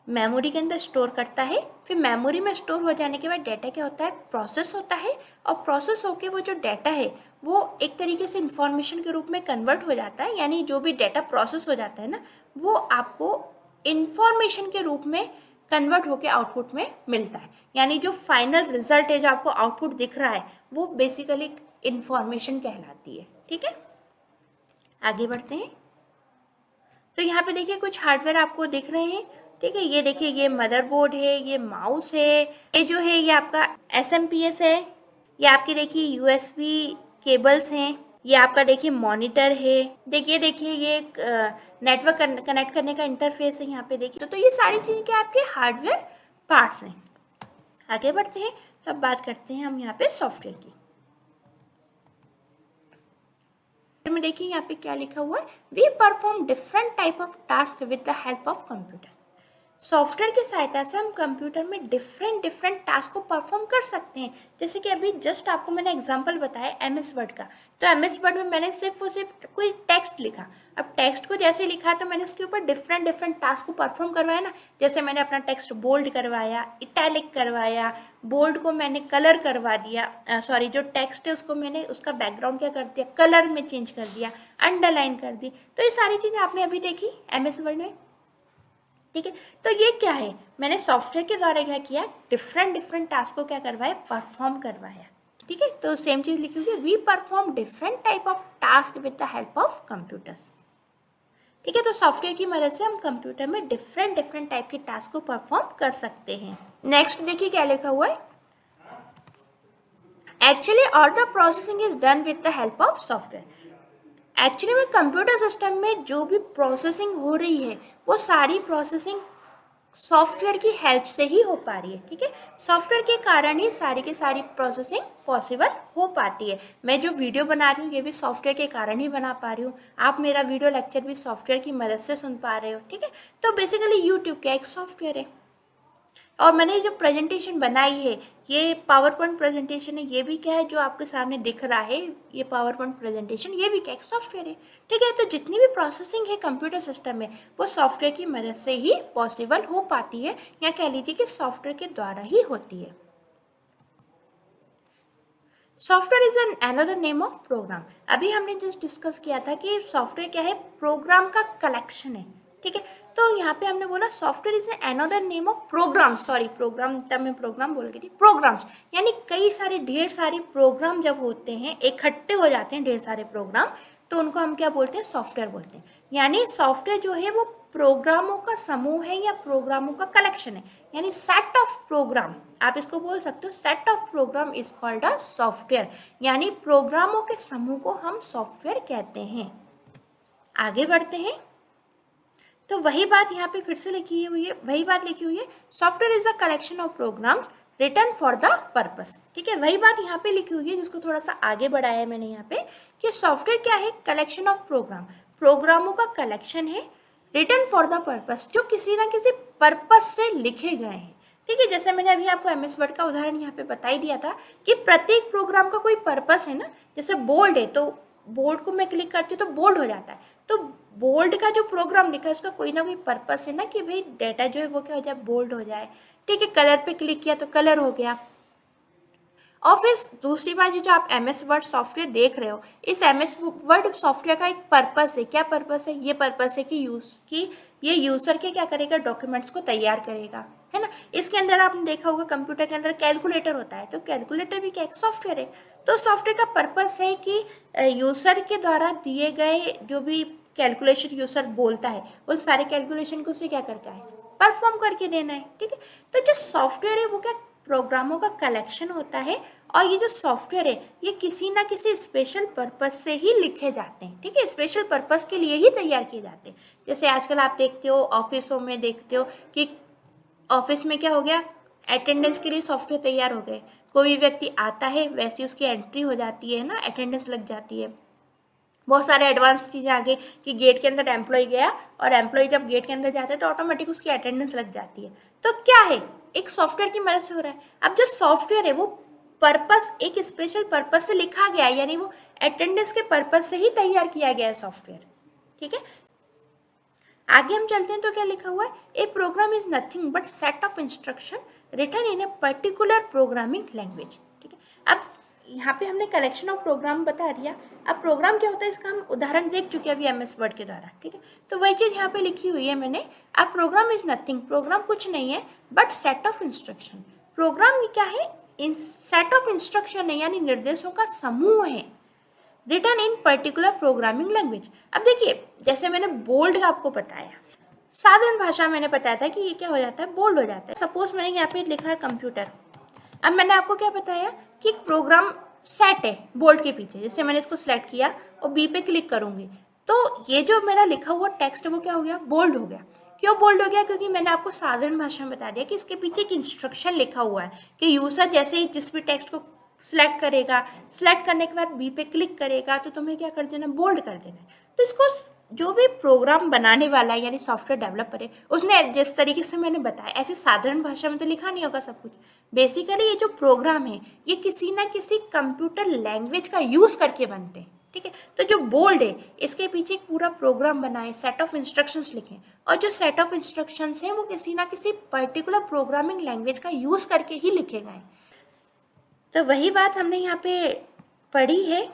मेमोरी के अंदर स्टोर करता है, फिर मेमोरी में स्टोर हो जाने के बाद डाटा क्या होता है, प्रोसेस होता है, और प्रोसेस होके वो जो डाटा है वो एक तरीके से इंफॉर्मेशन के रूप में कन्वर्ट हो जाता है, यानी जो भी डाटा प्रोसेस हो जाता है ना, वो आपको इंफॉर्मेशन के रूप में कन्वर्ट होकर आउटपुट में मिलता है, यानी जो फाइनल रिजल्ट है, जो आपको आउटपुट दिख रहा है, वो बेसिकली इंफॉर्मेशन कहलाती है, ठीक है। आगे बढ़ते हैं। तो यहाँ पे देखिए कुछ हार्डवेयर आपको दिख रहे हैं, ठीक है। ये देखिए, ये मदरबोर्ड है, ये माउस है, ये जो है ये आपका SMPS है, ये आपके देखिए USB केबल्स हैं, ये आपका देखिए मॉनिटर है, देखिए ये नेटवर्क कनेक्ट करने का इंटरफेस है यहाँ पे देखिए। तो ये सारी चीज़ें क्या आपके हार्डवेयर पार्ट्स हैं। आगे बढ़ते हैं, तो अब बात करते हैं हम यहाँ पे सॉफ्टवेयर की। में देखिए यहाँ पे क्या लिखा हुआ है, we perform different type of task with the help of computer. Software की सहायता से हम कंप्यूटर में डिफरेंट टास्क को परफॉर्म कर सकते हैं। जैसे कि अभी जस्ट आपको मैंने एग्जांपल बताया MS वर्ड का, तो MS वर्ड में मैंने सिर्फ और सिर्फ कोई टेक्स्ट लिखा। अब टेक्स्ट को जैसे लिखा तो मैंने उसके ऊपर डिफरेंट टास्क को परफॉर्म करवाया ना। जैसे मैंने अपना टेक्स्ट बोल्ड करवाया, इटैलिक करवाया, बोल्ड को मैंने कलर करवा दिया, सॉरी जो टेक्स्ट है उसको मैंने उसका बैकग्राउंड क्या कर दिया, कलर में चेंज कर दिया, अंडरलाइन कर दी। तो ये सारी चीज़ें आपने अभी देखी MS वर्ड में, ठीक है। तो ये क्या है, मैंने सॉफ्टवेयर के द्वारा क्या किया, डिफरेंट टास्क को क्या करवाया, परफॉर्म करवाया, ठीक है। तो सेम चीज लिखी हुई है, we perform different type of task with the help of computers, ठीक है। तो सॉफ्टवेयर की मदद से हम कंप्यूटर में डिफरेंट टाइप के टास्क को परफॉर्म कर सकते हैं। नेक्स्ट देखिए क्या लिखा हुआ है, actually all the processing is done with the help of software. Actually में कंप्यूटर सिस्टम में जो भी प्रोसेसिंग हो रही है वो सारी प्रोसेसिंग सॉफ्टवेयर की हेल्प से ही हो पा रही है, ठीक है। सॉफ्टवेयर के कारण ही सारी की सारी प्रोसेसिंग पॉसिबल हो पाती है। मैं जो वीडियो बना रही हूँ ये भी सॉफ्टवेयर के कारण ही बना पा रही हूँ, आप मेरा वीडियो लेक्चर भी सॉफ्टवेयर की मदद से सुन पा रहे हो, ठीक है। तो बेसिकली यूट्यूब क्या एक सॉफ्टवेयर है, और मैंने जो प्रेजेंटेशन बनाई है ये पावर पॉइंट प्रेजेंटेशन है, ये भी क्या है जो आपके सामने दिख रहा है, ये पावर पॉइंट प्रेजेंटेशन, ये भी क्या एक सॉफ्टवेयर है, ठीक है। तो जितनी भी प्रोसेसिंग है कंप्यूटर सिस्टम में वो सॉफ्टवेयर की मदद से ही पॉसिबल हो पाती है, या कह लीजिए कि सॉफ्टवेयर के द्वारा ही होती है। Software is an another name of program. अभी हमने जस्ट डिस्कस किया था कि सॉफ्टवेयर क्या है, प्रोग्राम का कलेक्शन है, ठीक है। तो यहाँ पे हमने बोला software is another name of program, sorry program तब मैं प्रोग्राम बोल गई थी, प्रोग्राम्स यानी कई सारे ढेर सारे प्रोग्राम जब होते हैं, इकट्ठे हो जाते हैं ढेर सारे प्रोग्राम, तो उनको हम क्या बोलते हैं, सॉफ्टवेयर बोलते हैं। यानी सॉफ्टवेयर जो है वो प्रोग्रामों का समूह है या प्रोग्रामों का कलेक्शन है, यानी सेट ऑफ प्रोग्राम, आप इसको बोल सकते हो set of program is called a software, यानी प्रोग्रामों के समूह को हम सॉफ्टवेयर कहते हैं। आगे बढ़ते हैं, तो वही बात यहाँ पे फिर से लिखी हुई है, वही बात लिखी हुई है, software is a collection of programs written for the purpose, ठीक है। वही बात यहाँ पे लिखी हुई है जिसको थोड़ा सा आगे बढ़ाया है मैंने यहाँ पे, कि सॉफ्टवेयर क्या है, कलेक्शन ऑफ प्रोग्राम, प्रोग्रामों का कलेक्शन है, रिटन फॉर द पर्पस, जो किसी ना किसी पर्पस से लिखे गए हैं, ठीक है। जैसे मैंने अभी आपको MS वर्ड का उदाहरण यहाँ पे बता ही दिया था कि प्रत्येक प्रोग्राम का कोई पर्पस है ना। जैसे बोल्ड है तो बोल्ड को मैं क्लिक करती हूँ तो बोल्ड हो जाता है, तो बोल्ड का जो प्रोग्राम लिखा है उसका कोई ना कोई पर्पस है ना, कि भाई डाटा जो है वो क्या हो जाए, बोल्ड हो जाए, ठीक है। कलर पे क्लिक किया तो कलर हो गया। और फिर दूसरी बात, ये जो आप MS वर्ड सॉफ्टवेयर देख रहे हो, इस MS वर्ड सॉफ्टवेयर का एक पर्पस है, क्या पर्पस है, ये पर्पस है कि ये यूजर के क्या करेगा, डॉक्यूमेंट्स को तैयार करेगा, है ना। इसके अंदर आपने देखा होगा कंप्यूटर के अंदर कैलकुलेटर होता है, तो कैलकुलेटर भी क्या एक सॉफ्टवेयर है। तो सॉफ्टवेयर का पर्पस है कि यूजर के द्वारा दिए गए जो भी कैलकुलेशन यूजर बोलता है उन सारे कैलकुलेशन को उसे क्या करके आए, परफॉर्म करके देना है, ठीक है। तो जो सॉफ्टवेयर है वो क्या प्रोग्रामों का कलेक्शन होता है, और ये जो सॉफ्टवेयर है ये किसी ना किसी स्पेशल पर्पस से ही लिखे जाते हैं, ठीक है, स्पेशल पर्पस के लिए ही तैयार किए जाते हैं। जैसे आजकल आप देखते हो ऑफिसों में देखते हो कि ऑफिस में क्या हो गया, अटेंडेंस के लिए सॉफ्टवेयर तैयार हो गए। कोई भी व्यक्ति आता है वैसे उसकी एंट्री हो जाती है ना, अटेंडेंस लग जाती है। बहुत सारे एडवांस चीज़ें आ गई कि गेट के अंदर एम्प्लॉय गया और एम्प्लॉय जब गेट के अंदर जाता है तो ऑटोमेटिक उसकी अटेंडेंस लग जाती है। तो क्या है, एक सॉफ्टवेयर की मदद से हो रहा है। अब जो सॉफ्टवेयर है वो पर्पस, एक स्पेशल पर्पस से लिखा गया है, यानी वो अटेंडेंस के पर्पस से ही तैयार किया गया है सॉफ्टवेयर, ठीक है। आगे हम चलते हैं तो क्या लिखा हुआ है, a program is nothing but set of instruction written in a particular programming language, ठीक है। अब यहाँ पे हमने कलेक्शन ऑफ प्रोग्राम बता दिया। अब प्रोग्राम क्या होता है इसका हम उदाहरण देख चुके हैं अभी MS वर्ड के द्वारा, ठीक है। तो वही चीज़ यहाँ पे लिखी हुई है मैंने। अब प्रोग्राम इज नथिंग, प्रोग्राम कुछ नहीं है but set of instruction. Program क्या है, सेट ऑफ इंस्ट्रक्शन है, यानी निर्देशों का समूह है, written in particular programming language. अब देखिए जैसे मैंने बोल्ड का आपको बताया, साधारण भाषा में मैंने बताया था कि ये क्या हो जाता है, बोल्ड हो जाता है। सपोज मैंने यहाँ पे लिखा है कंप्यूटर। अब मैंने आपको क्या बताया कि एक प्रोग्राम सेट है बोल्ड के पीछे। जैसे मैंने इसको सेलेक्ट किया और बी पे क्लिक करूंगी तो ये जो मेरा लिखा हुआ टेक्स्ट है वो क्या हो गया, बोल्ड हो गया। क्यों बोल्ड हो गया, क्योंकि मैंने आपको साधारण भाषा में बता दिया कि इसके पीछे एक इंस्ट्रक्शन लिखा हुआ है कि यूजर जैसे ही जिस भी टेक्स्ट को सिलेक्ट करेगा, सिलेक्ट करने के बाद बी पे क्लिक करेगा तो तुम्हें क्या कर देना, बोल्ड कर देना। तो इसको जो भी प्रोग्राम बनाने वाला है यानी सॉफ्टवेयर डेवलपर है उसने जिस तरीके से मैंने बताया ऐसे साधारण भाषा में तो लिखा नहीं होगा सब कुछ। बेसिकली ये जो प्रोग्राम है ये किसी ना किसी कंप्यूटर लैंग्वेज का यूज करके बनते हैं, ठीक है। तो जो बोल्ड है इसके पीछे एक पूरा प्रोग्राम बनाए, सेट ऑफ इंस्ट्रक्शंस लिखे, और जो सेट ऑफ इंस्ट्रक्शंस हैं वो किसी ना किसी पर्टिकुलर प्रोग्रामिंग लैंग्वेज का यूज करके ही लिखे गए। तो वही बात हमने यहाँ पे पढ़ी है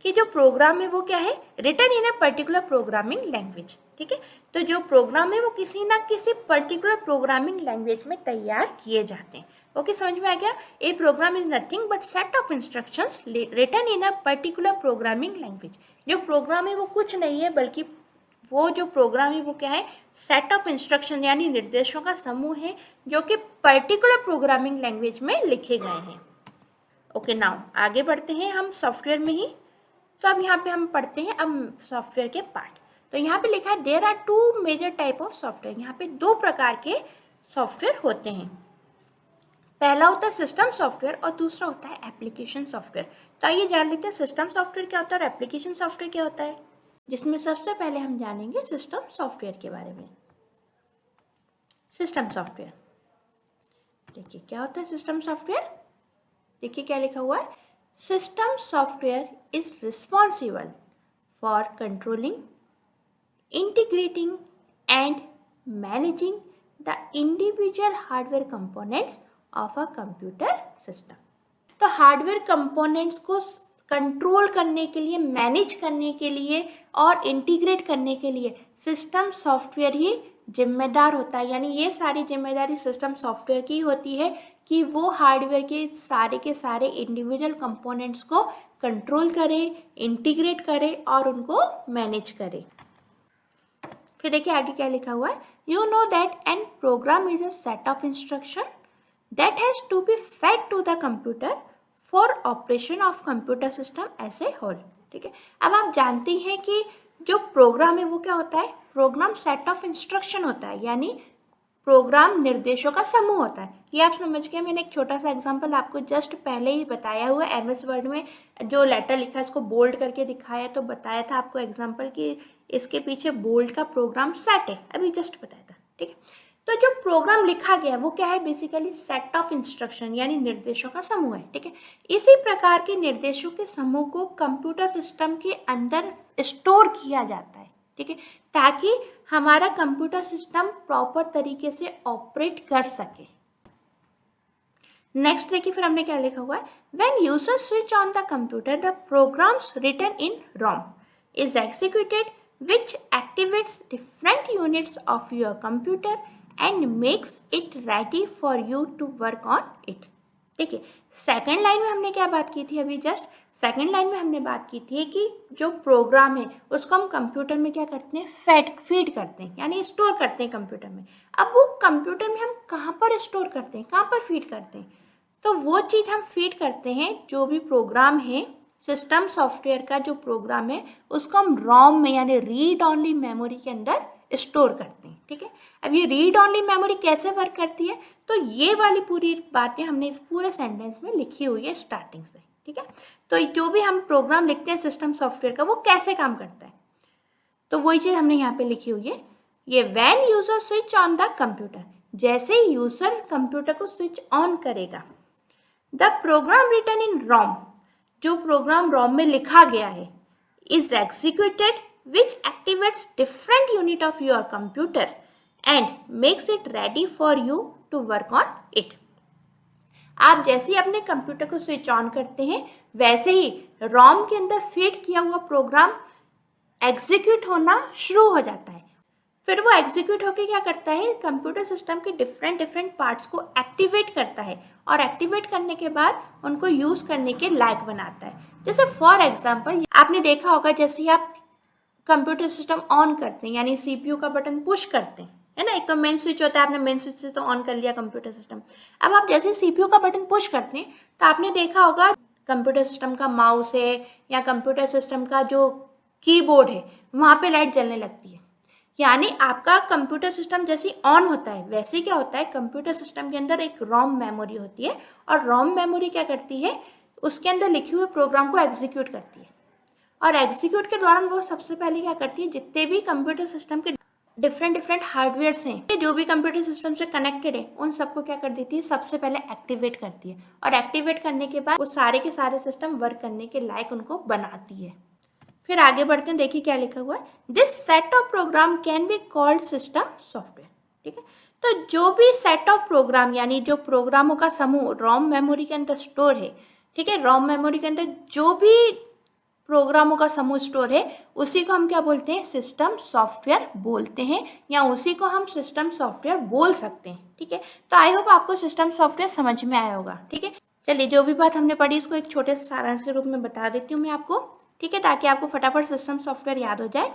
कि जो प्रोग्राम है वो क्या है, written in a particular programming language, ठीक है। तो जो प्रोग्राम है वो किसी ना किसी पर्टिकुलर प्रोग्रामिंग लैंग्वेज में तैयार किए जाते हैं। ओके, समझ में आ गया। A program is nothing but set of instructions written in a particular programming language. जो प्रोग्राम है वो कुछ नहीं है बल्कि वो जो प्रोग्राम है वो क्या है, सेट ऑफ इंस्ट्रक्शन यानी निर्देशों का समूह है जो कि पर्टिकुलर प्रोग्रामिंग लैंग्वेज में लिखे गए हैं। ओके, नाउ आगे बढ़ते हैं हम सॉफ्टवेयर में ही। तो अब यहाँ पे हम पढ़ते हैं अब सॉफ्टवेयर के पार्ट। तो यहाँ पे लिखा है there are 2 major type of software. यहाँ पे 2 प्रकार के सॉफ्टवेयर होते हैं। पहला होता है सिस्टम सॉफ्टवेयर और दूसरा होता है एप्लीकेशन सॉफ्टवेयर। तो आइए जान लेते हैं सिस्टम सॉफ्टवेयर क्या होता है और एप्लीकेशन सॉफ्टवेयर क्या होता है, जिसमें सबसे पहले हम जानेंगे सिस्टम सॉफ्टवेयर के बारे में। सिस्टम सॉफ्टवेयर, देखिए क्या होता है सिस्टम सॉफ्टवेयर। देखिए क्या लिखा हुआ है, system software is responsible for controlling, integrating and managing the individual hardware components of a computer system। तो हार्डवेयर कंपोनेंट्स को कंट्रोल करने के लिए, मैनेज करने के लिए और इंटीग्रेट करने के लिए सिस्टम सॉफ्टवेयर ही जिम्मेदार होता है। यानी ये सारी जिम्मेदारी सिस्टम सॉफ्टवेयर की होती है कि वो हार्डवेयर के सारे इंडिविजुअल कंपोनेंट्स को कंट्रोल करे, इंटीग्रेट करे और उनको मैनेज करे। फिर देखिए आगे क्या लिखा हुआ है, you know that an program is a set of instruction that has to be fed to the computer for operation of computer system as a whole, ठीक है। अब आप जानते हैं कि जो प्रोग्राम है वो क्या होता है, प्रोग्राम सेट ऑफ इंस्ट्रक्शन होता है, यानी प्रोग्राम निर्देशों का समूह होता है। ये आप समझ गए। मैंने एक छोटा सा एग्जांपल आपको जस्ट पहले ही बताया हुआ है। MS वर्ड में जो लेटर लिखा है इसको बोल्ड करके दिखाया तो बताया था आपको एग्जांपल कि इसके पीछे बोल्ड का प्रोग्राम सेट है, अभी जस्ट बताया था, ठीक है। तो जो प्रोग्राम लिखा गया वो क्या है, बेसिकली सेट ऑफ इंस्ट्रक्शन यानी निर्देशों का समूह है, ठीक है। इसी प्रकार के निर्देशों के समूह को कंप्यूटर सिस्टम के अंदर स्टोर किया जाता है, ठीक है, ताकि हमारा कंप्यूटर सिस्टम प्रॉपर तरीके से ऑपरेट कर सके। नेक्स्ट देखिए फिर हमने क्या लिखा हुआ है, when user switch on the computer the programs written in ROM is executed which activates different units of your computer and makes it ready for you to work on it। देखिए second line में हमने क्या बात की थी, अभी just second line में हमने बात की थी कि जो प्रोग्राम है उसको हम कंप्यूटर में क्या करते हैं, फीड करते हैं यानी स्टोर करते हैं कंप्यूटर में। अब वो कंप्यूटर में हम कहाँ पर स्टोर करते हैं, कहाँ पर फीड करते हैं, तो वो चीज़ हम फीड करते हैं, जो भी प्रोग्राम है सिस्टम सॉफ्टवेयर का जो प्रोग्राम है उसको हम रोम में यानी रीड ओनली मेमोरी के अंदर स्टोर करते हैं। ठीक है, अब ये रीड ओनली मेमोरी कैसे वर्क करती है, तो ये वाली पूरी बातें हमने इस पूरे सेंटेंस में लिखी हुई है स्टार्टिंग से। ठीक है, तो जो भी हम प्रोग्राम लिखते हैं सिस्टम सॉफ्टवेयर का वो कैसे काम करता है, तो वही चीज़ हमने यहाँ पे लिखी हुई है। ये when user switch on the computer, जैसे ही यूजर कंप्यूटर को स्विच ऑन करेगा, द प्रोग्राम रिटन इन रोम, जो प्रोग्राम रोम में लिखा गया है, is executed which activates different unit of your computer and makes it ready for you to work on it. आप जैसे ही अपने कंप्यूटर को स्विच ऑन करते हैं वैसे ही रोम के अंदर फीड किया हुआ प्रोग्राम एग्जीक्यूट होना शुरू हो जाता है। फिर वो एग्जीक्यूट होकर क्या करता है, कंप्यूटर सिस्टम के डिफरेंट पार्ट्स को एक्टिवेट करता है और एक्टिवेट करने के बाद उनको यूज करने के लायक बनाता है। जैसे फॉर एग्जांपल आपने देखा होगा, जैसे ही आप कंप्यूटर सिस्टम ऑन करते हैं यानी सीपीयू का बटन पुश करते हैं, है ना, एक तो मेन स्विच होता है, आपने मेन स्विच से तो ऑन कर लिया कंप्यूटर सिस्टम। अब आप जैसे सीपीयू का बटन पुश करते हैं तो आपने देखा होगा कंप्यूटर सिस्टम का माउस है या कंप्यूटर सिस्टम का जो कीबोर्ड है वहाँ पे लाइट जलने लगती है। यानी आपका कंप्यूटर सिस्टम जैसे ऑन होता है वैसे क्या होता है, कंप्यूटर सिस्टम के अंदर एक रोम मेमोरी होती है और रोम मेमोरी क्या करती है, उसके अंदर लिखे हुए प्रोग्राम को एग्जीक्यूट करती है। और एग्जीक्यूट के दौरान वो सबसे पहले क्या करती है, जितने भी कंप्यूटर सिस्टम के डिफरेंट हार्डवेयर्स हैं, जो भी कंप्यूटर सिस्टम से कनेक्टेड है, उन सबको क्या कर देती है, सबसे पहले एक्टिवेट करती है और एक्टिवेट करने के बाद वो सारे के सारे सिस्टम वर्क करने के लायक उनको बनाती है। फिर आगे बढ़ते हैं, देखिए क्या लिखा हुआ है, this set of program can be called system software. ठीक है, तो जो भी सेट ऑफ प्रोग्राम यानी जो प्रोग्रामों का समूह रोम मेमोरी के अंदर स्टोर है, ठीक है, रोम मेमोरी के अंदर जो भी प्रोग्रामों का समूह स्टोर है उसी को हम क्या बोलते हैं, सिस्टम सॉफ्टवेयर बोलते हैं, या उसी को हम सिस्टम सॉफ्टवेयर बोल सकते हैं। ठीक है, तो आई होप आपको सिस्टम सॉफ्टवेयर समझ में आया होगा। ठीक है, चलिए जो भी बात हमने पढ़ी इसको एक छोटे से सारांश के रूप में बता देती हूँ मैं आपको। ठीक है, ताकि आपको फटाफट सिस्टम सॉफ्टवेयर याद हो जाए।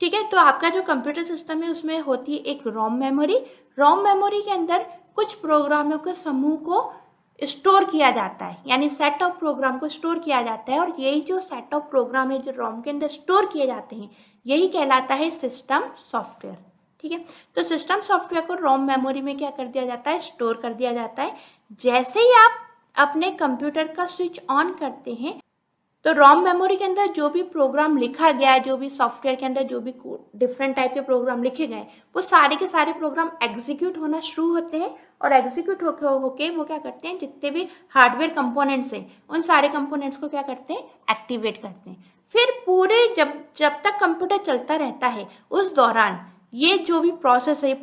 ठीक है, तो आपका जो कंप्यूटर सिस्टम है उसमें होती है एक रोम मेमोरी। रोम मेमोरी के अंदर कुछ प्रोग्रामों के समूह को स्टोर किया जाता है, यानी सेट ऑफ प्रोग्राम को स्टोर किया जाता है, और यही जो सेट ऑफ प्रोग्राम है जो रोम के अंदर स्टोर किए जाते हैं यही कहलाता है सिस्टम सॉफ्टवेयर। ठीक है, तो सिस्टम सॉफ्टवेयर को रोम मेमोरी में क्या कर दिया जाता है, स्टोर कर दिया जाता है। जैसे ही आप अपने कंप्यूटर का स्विच ऑन करते हैं तो रोम मेमोरी के अंदर जो भी प्रोग्राम लिखा गया है, जो भी सॉफ्टवेयर के अंदर जो भी डिफरेंट टाइप के प्रोग्राम लिखे गए वो सारे के सारे प्रोग्राम एग्जीक्यूट होना शुरू होते हैं, और एग्जीक्यूट होके वो क्या करते हैं, जितने भी हार्डवेयर कंपोनेंट्स हैं उन सारे कंपोनेंट्स को क्या करते हैं, एक्टिवेट करते हैं। फिर पूरे जब तक कंप्यूटर चलता रहता है उस दौरान ये जो भी प्रोसेस है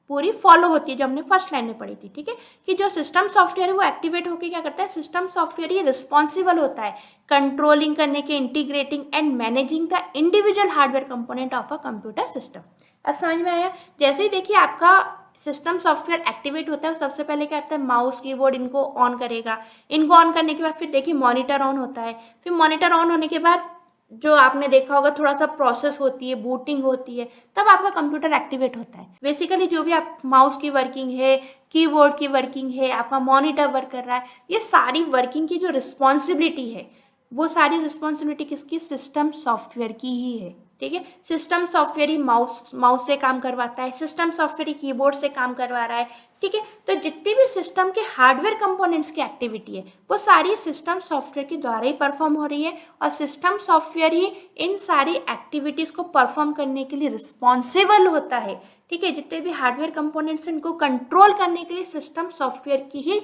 पूरी फॉलो होती है, जो हमने फर्स्ट लाइन में पढ़ी थी। ठीक है, कि जो सिस्टम सॉफ्टवेयर है वो एक्टिवेट होकर क्या करता है, सिस्टम सॉफ्टवेयर ये रिस्पॉन्सिबल होता है कंट्रोलिंग करने के, integrating and managing the individual hardware component of a computer system. अब समझ में आया, जैसे ही देखिए आपका सिस्टम सॉफ्टवेयर एक्टिवेट होता है सबसे पहले क्या करता है, माउस कीबोर्ड इनको ऑन करेगा, इनको ऑन करने के बाद फिर देखिए मॉनिटर ऑन होता है, फिर मॉनिटर ऑन होने के बाद जो आपने देखा होगा थोड़ा सा प्रोसेस होती है, बूटिंग होती है, तब आपका कंप्यूटर एक्टिवेट होता है। बेसिकली जो भी आप माउस की वर्किंग है, कीबोर्ड की वर्किंग है, आपका मॉनिटर वर्क कर रहा है, ये सारी वर्किंग की जो रिस्पॉन्सिबिलिटी है वो सारी रिस्पॉन्सिबिलिटी किसकी, सिस्टम सॉफ्टवेयर की ही है। ठीक है, सिस्टम सॉफ्टवेयर ही माउस से काम करवाता है, सिस्टम सॉफ्टवेयर ही कीबोर्ड से काम करवा रहा है। ठीक है, तो जितनी भी सिस्टम के हार्डवेयर कंपोनेंट्स की एक्टिविटी है वो सारी सिस्टम सॉफ्टवेयर के द्वारा ही परफॉर्म हो रही है, और सिस्टम सॉफ्टवेयर ही इन सारी एक्टिविटीज़ को परफॉर्म करने के लिए रिस्पॉन्सिबल होता है। ठीक है, जितने भी हार्डवेयर कंपोनेंट्स इनको कंट्रोल करने के लिए सिस्टम सॉफ्टवेयर ही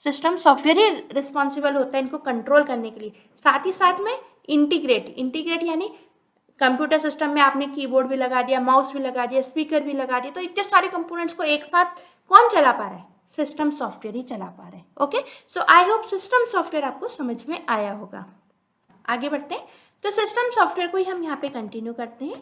रिस्पॉन्सिबल होता है इनको कंट्रोल करने के लिए। साथ ही साथ में इंटीग्रेट यानी कंप्यूटर सिस्टम में आपने कीबोर्ड भी लगा दिया, माउस भी लगा दिया, स्पीकर भी लगा दिया, तो इतने सारे कंपोनेंट्स को एक साथ कौन चला पा रहा है, सिस्टम सॉफ्टवेयर ही चला पा रहा है। Okay, so I hope system software आपको समझ में आया होगा। आगे बढ़ते हैं, तो सिस्टम सॉफ्टवेयर को ही हम यहाँ पे कंटिन्यू करते हैं।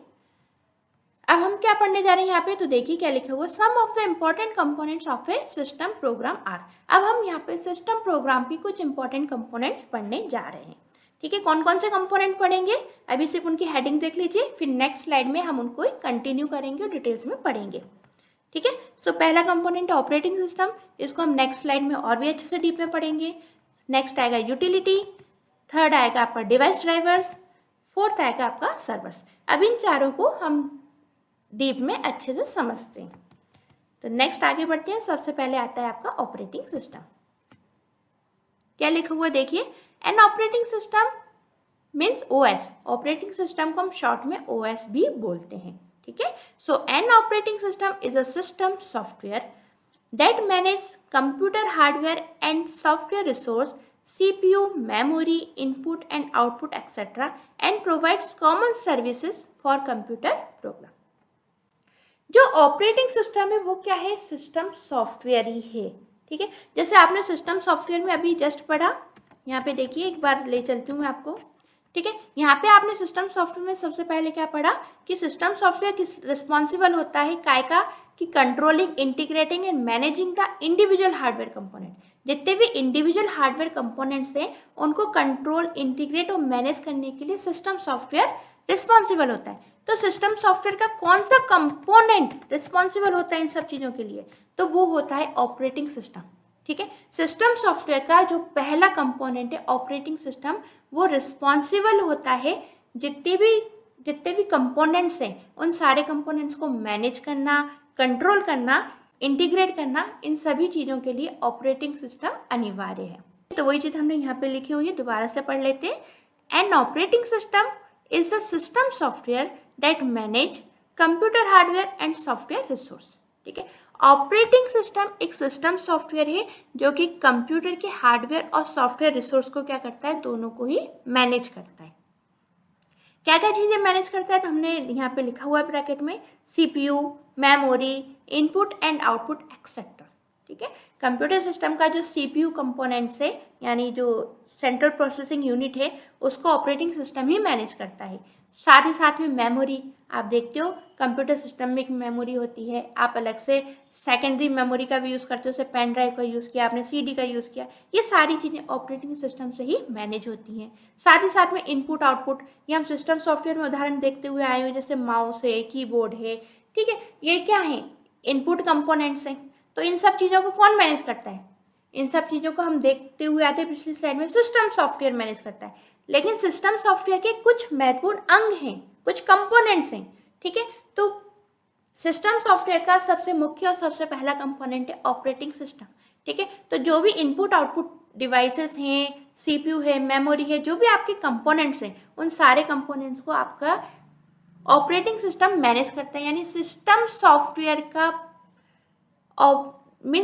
अब हम क्या पढ़ने जा रहे हैं यहाँ पे, तो देखिए क्या लिखा हुआ, some of the important components of a system program are. अब हम यहाँ पे सिस्टम प्रोग्राम की कुछ इंपॉर्टेंट कंपोनेंट्स पढ़ने जा रहे हैं। ठीक है, कौन कौन से कंपोनेंट पढ़ेंगे, अभी सिर्फ उनकी हेडिंग देख लीजिए, फिर नेक्स्ट स्लाइड में हम उनको कंटिन्यू करेंगे और डिटेल्स में पढ़ेंगे। ठीक है। सो पहला कंपोनेंट है ऑपरेटिंग सिस्टम, इसको हम नेक्स्ट स्लाइड में और भी अच्छे से डीप में पढ़ेंगे। नेक्स्ट आएगा यूटिलिटी, थर्ड आएगा आपका डिवाइस ड्राइवर्स, फोर्थ आएगा आपका सर्वर्स। अब इन चारों को हम डीप में अच्छे से समझते हैं। तो नेक्स्ट आगे बढ़ते हैं। सबसे पहले आता है आपका ऑपरेटिंग सिस्टम। क्या लिखा हुआ देखिए, N operating system means OS. Operating system को हम शॉर्ट में ओएस भी बोलते हैं, ठीक है। So an operating system is a system software that manage computer hardware and software resource, CPU, memory, input and output etc. and provides common services for computer program. जो operating system है वो क्या है, सिस्टम सॉफ्टवेयर ही है, ठीक है। जैसे आपने सिस्टम सॉफ्टवेयर में अभी जस्ट पढ़ा, यहाँ पे देखिए एक बार ले चलती हूँ मैं आपको, ठीक है। यहाँ पे आपने सिस्टम सॉफ्टवेयर में सबसे पहले क्या पढ़ा कि सिस्टम सॉफ्टवेयर किस रिस्पॉन्सिबल होता है काय का, कि controlling, integrating and managing the individual hardware component. जितने भी इंडिविजुअल हार्डवेयर कंपोनेंट्स हैं उनको कंट्रोल, इंटीग्रेट और मैनेज करने के लिए सिस्टम सॉफ्टवेयर रिस्पॉन्सिबल होता है। तो सिस्टम सॉफ्टवेयर का कौन सा कंपोनेंट रिस्पॉन्सिबल होता है इन सब चीज़ों के लिए, तो वो होता है ऑपरेटिंग सिस्टम, ठीक है। सिस्टम सॉफ्टवेयर का जो पहला कंपोनेंट है ऑपरेटिंग सिस्टम, वो रिस्पॉन्सिबल होता है जितने भी कंपोनेंट्स हैं उन सारे कंपोनेंट्स को मैनेज करना, कंट्रोल करना, इंटीग्रेट करना, इन सभी चीज़ों के लिए ऑपरेटिंग सिस्टम अनिवार्य है। तो वही चीज़ हमने यहाँ पे लिखी हुई है, दोबारा से पढ़ लेते हैं। N operating system is a system software that manage computer hardware and software resource, ठीक है। ऑपरेटिंग सिस्टम एक सिस्टम सॉफ्टवेयर है जो कि कंप्यूटर के हार्डवेयर और सॉफ्टवेयर रिसोर्स को क्या करता है, दोनों को ही मैनेज करता है। क्या क्या चीज़ें मैनेज करता है, तो हमने यहाँ पे लिखा हुआ है ब्रैकेट में, CPU, memory, input and output etcetera, ठीक है। कंप्यूटर सिस्टम का जो CPU कंपोनेंट्स है, यानी जो सेंट्रल प्रोसेसिंग यूनिट है, उसको ऑपरेटिंग सिस्टम ही मैनेज करता है। साथ ही साथ में मेमोरी, आप देखते हो कंप्यूटर सिस्टम में एक मेमोरी होती है, आप अलग से सेकेंडरी मेमोरी का भी यूज़ करते हो, जैसे पेन ड्राइव का यूज़ किया आपने, CD का यूज़ किया, ये सारी चीज़ें ऑपरेटिंग सिस्टम से ही मैनेज होती हैं। साथ ही साथ में इनपुट आउटपुट, ये हम सिस्टम सॉफ्टवेयर में उदाहरण देखते हुए आए हुए, जैसे माउस है, कीबोर्ड है, ठीक है, ये क्या है, इनपुट कंपोनेंट्स हैं। तो इन सब चीज़ों को कौन मैनेज करता है, इन सब चीज़ों को हम देखते हुए आते हैं पिछली स्लाइड में, सिस्टम सॉफ्टवेयर मैनेज करता है। लेकिन सिस्टम सॉफ्टवेयर के कुछ महत्वपूर्ण अंग हैं, कुछ कंपोनेंट्स हैं, ठीक है। तो सिस्टम सॉफ्टवेयर का सबसे मुख्य और सबसे पहला कंपोनेंट है ऑपरेटिंग सिस्टम, ठीक है। तो जो भी इनपुट आउटपुट डिवाइसेस हैं, CPU है, मेमोरी है, जो भी आपके कंपोनेंट्स हैं, उन सारे कंपोनेंट्स को आपका ऑपरेटिंग सिस्टम मैनेज करता है। यानी सिस्टम सॉफ्टवेयर का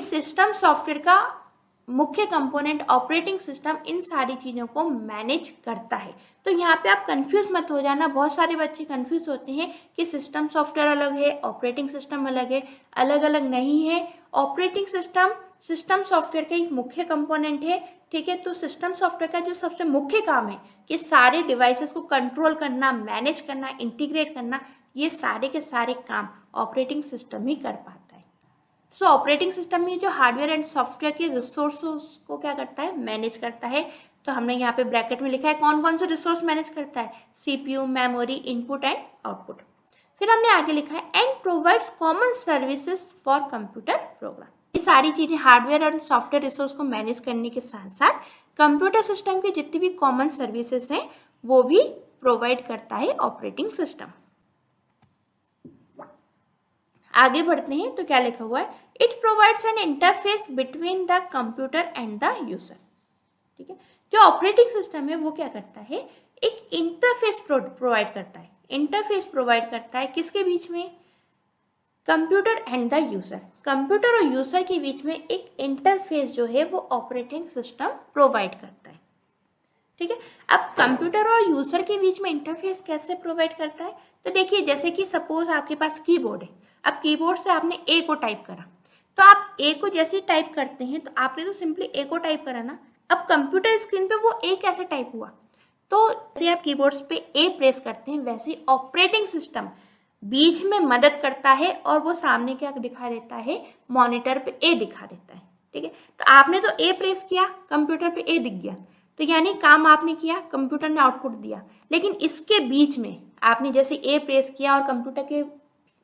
सिस्टम सॉफ्टवेयर का मुख्य कंपोनेंट ऑपरेटिंग सिस्टम इन सारी चीज़ों को मैनेज करता है। तो यहाँ पे आप कंफ्यूज मत हो जाना, बहुत सारे बच्चे कंफ्यूज होते हैं कि सिस्टम सॉफ्टवेयर अलग है, ऑपरेटिंग सिस्टम अलग है, अलग अलग नहीं है। ऑपरेटिंग सिस्टम सिस्टम सॉफ्टवेयर का एक मुख्य कंपोनेंट है, ठीक है। तो सिस्टम सॉफ्टवेयर का जो सबसे मुख्य काम है कि सारे डिवाइसेस को कंट्रोल करना, मैनेज करना, इंटीग्रेट करना, ये सारे के सारे काम ऑपरेटिंग सिस्टम ही कर पाता है। सो ऑपरेटिंग सिस्टम में जो हार्डवेयर एंड सॉफ्टवेयर के रिसोर्स को क्या करता है, मैनेज करता है। तो हमने यहाँ पे ब्रैकेट में लिखा है कौन कौन से रिसोर्स मैनेज करता है, CPU, memory, input and output. फिर हमने आगे लिखा है and provides common services for computer program. ये सारी चीज़ें हार्डवेयर और सॉफ्टवेयर रिसोर्स को मैनेज करने के साथ साथ कंप्यूटर सिस्टम की जितनी भी कॉमन सर्विसेज हैं वो भी प्रोवाइड करता है ऑपरेटिंग सिस्टम। आगे बढ़ते हैं तो क्या लिखा हुआ है, it provides N interface between the computer and the user, ठीक है। जो ऑपरेटिंग सिस्टम है वो क्या करता है, एक इंटरफेस प्रोवाइड करता है। इंटरफेस प्रोवाइड करता है किसके बीच में, computer and the user. Computer और यूजर के बीच में एक इंटरफेस जो है वो ऑपरेटिंग सिस्टम प्रोवाइड करता है, ठीक है। अब कंप्यूटर और यूजर के बीच में इंटरफेस कैसे प्रोवाइड करता है, तो देखिए जैसे कि सपोज आपके पास कीबोर्ड है, अब कीबोर्ड से आपने ए को टाइप करा, तो आप ए को जैसे टाइप करते हैं तो आपने तो सिंपली ए को टाइप करा ना। अब कंप्यूटर स्क्रीन पे वो ए कैसे टाइप हुआ, तो जैसे आप कीबोर्ड्स पे ए प्रेस करते हैं वैसे ऑपरेटिंग सिस्टम बीच में मदद करता है और वो सामने क्या दिखा देता है, मॉनिटर पे ए दिखा देता है, ठीक है। तो आपने तो ए प्रेस किया, कंप्यूटर पे ए दिख गया, तो यानी काम आपने किया, कंप्यूटर ने आउटपुट दिया। लेकिन इसके बीच में आपने जैसे ए प्रेस किया और कंप्यूटर के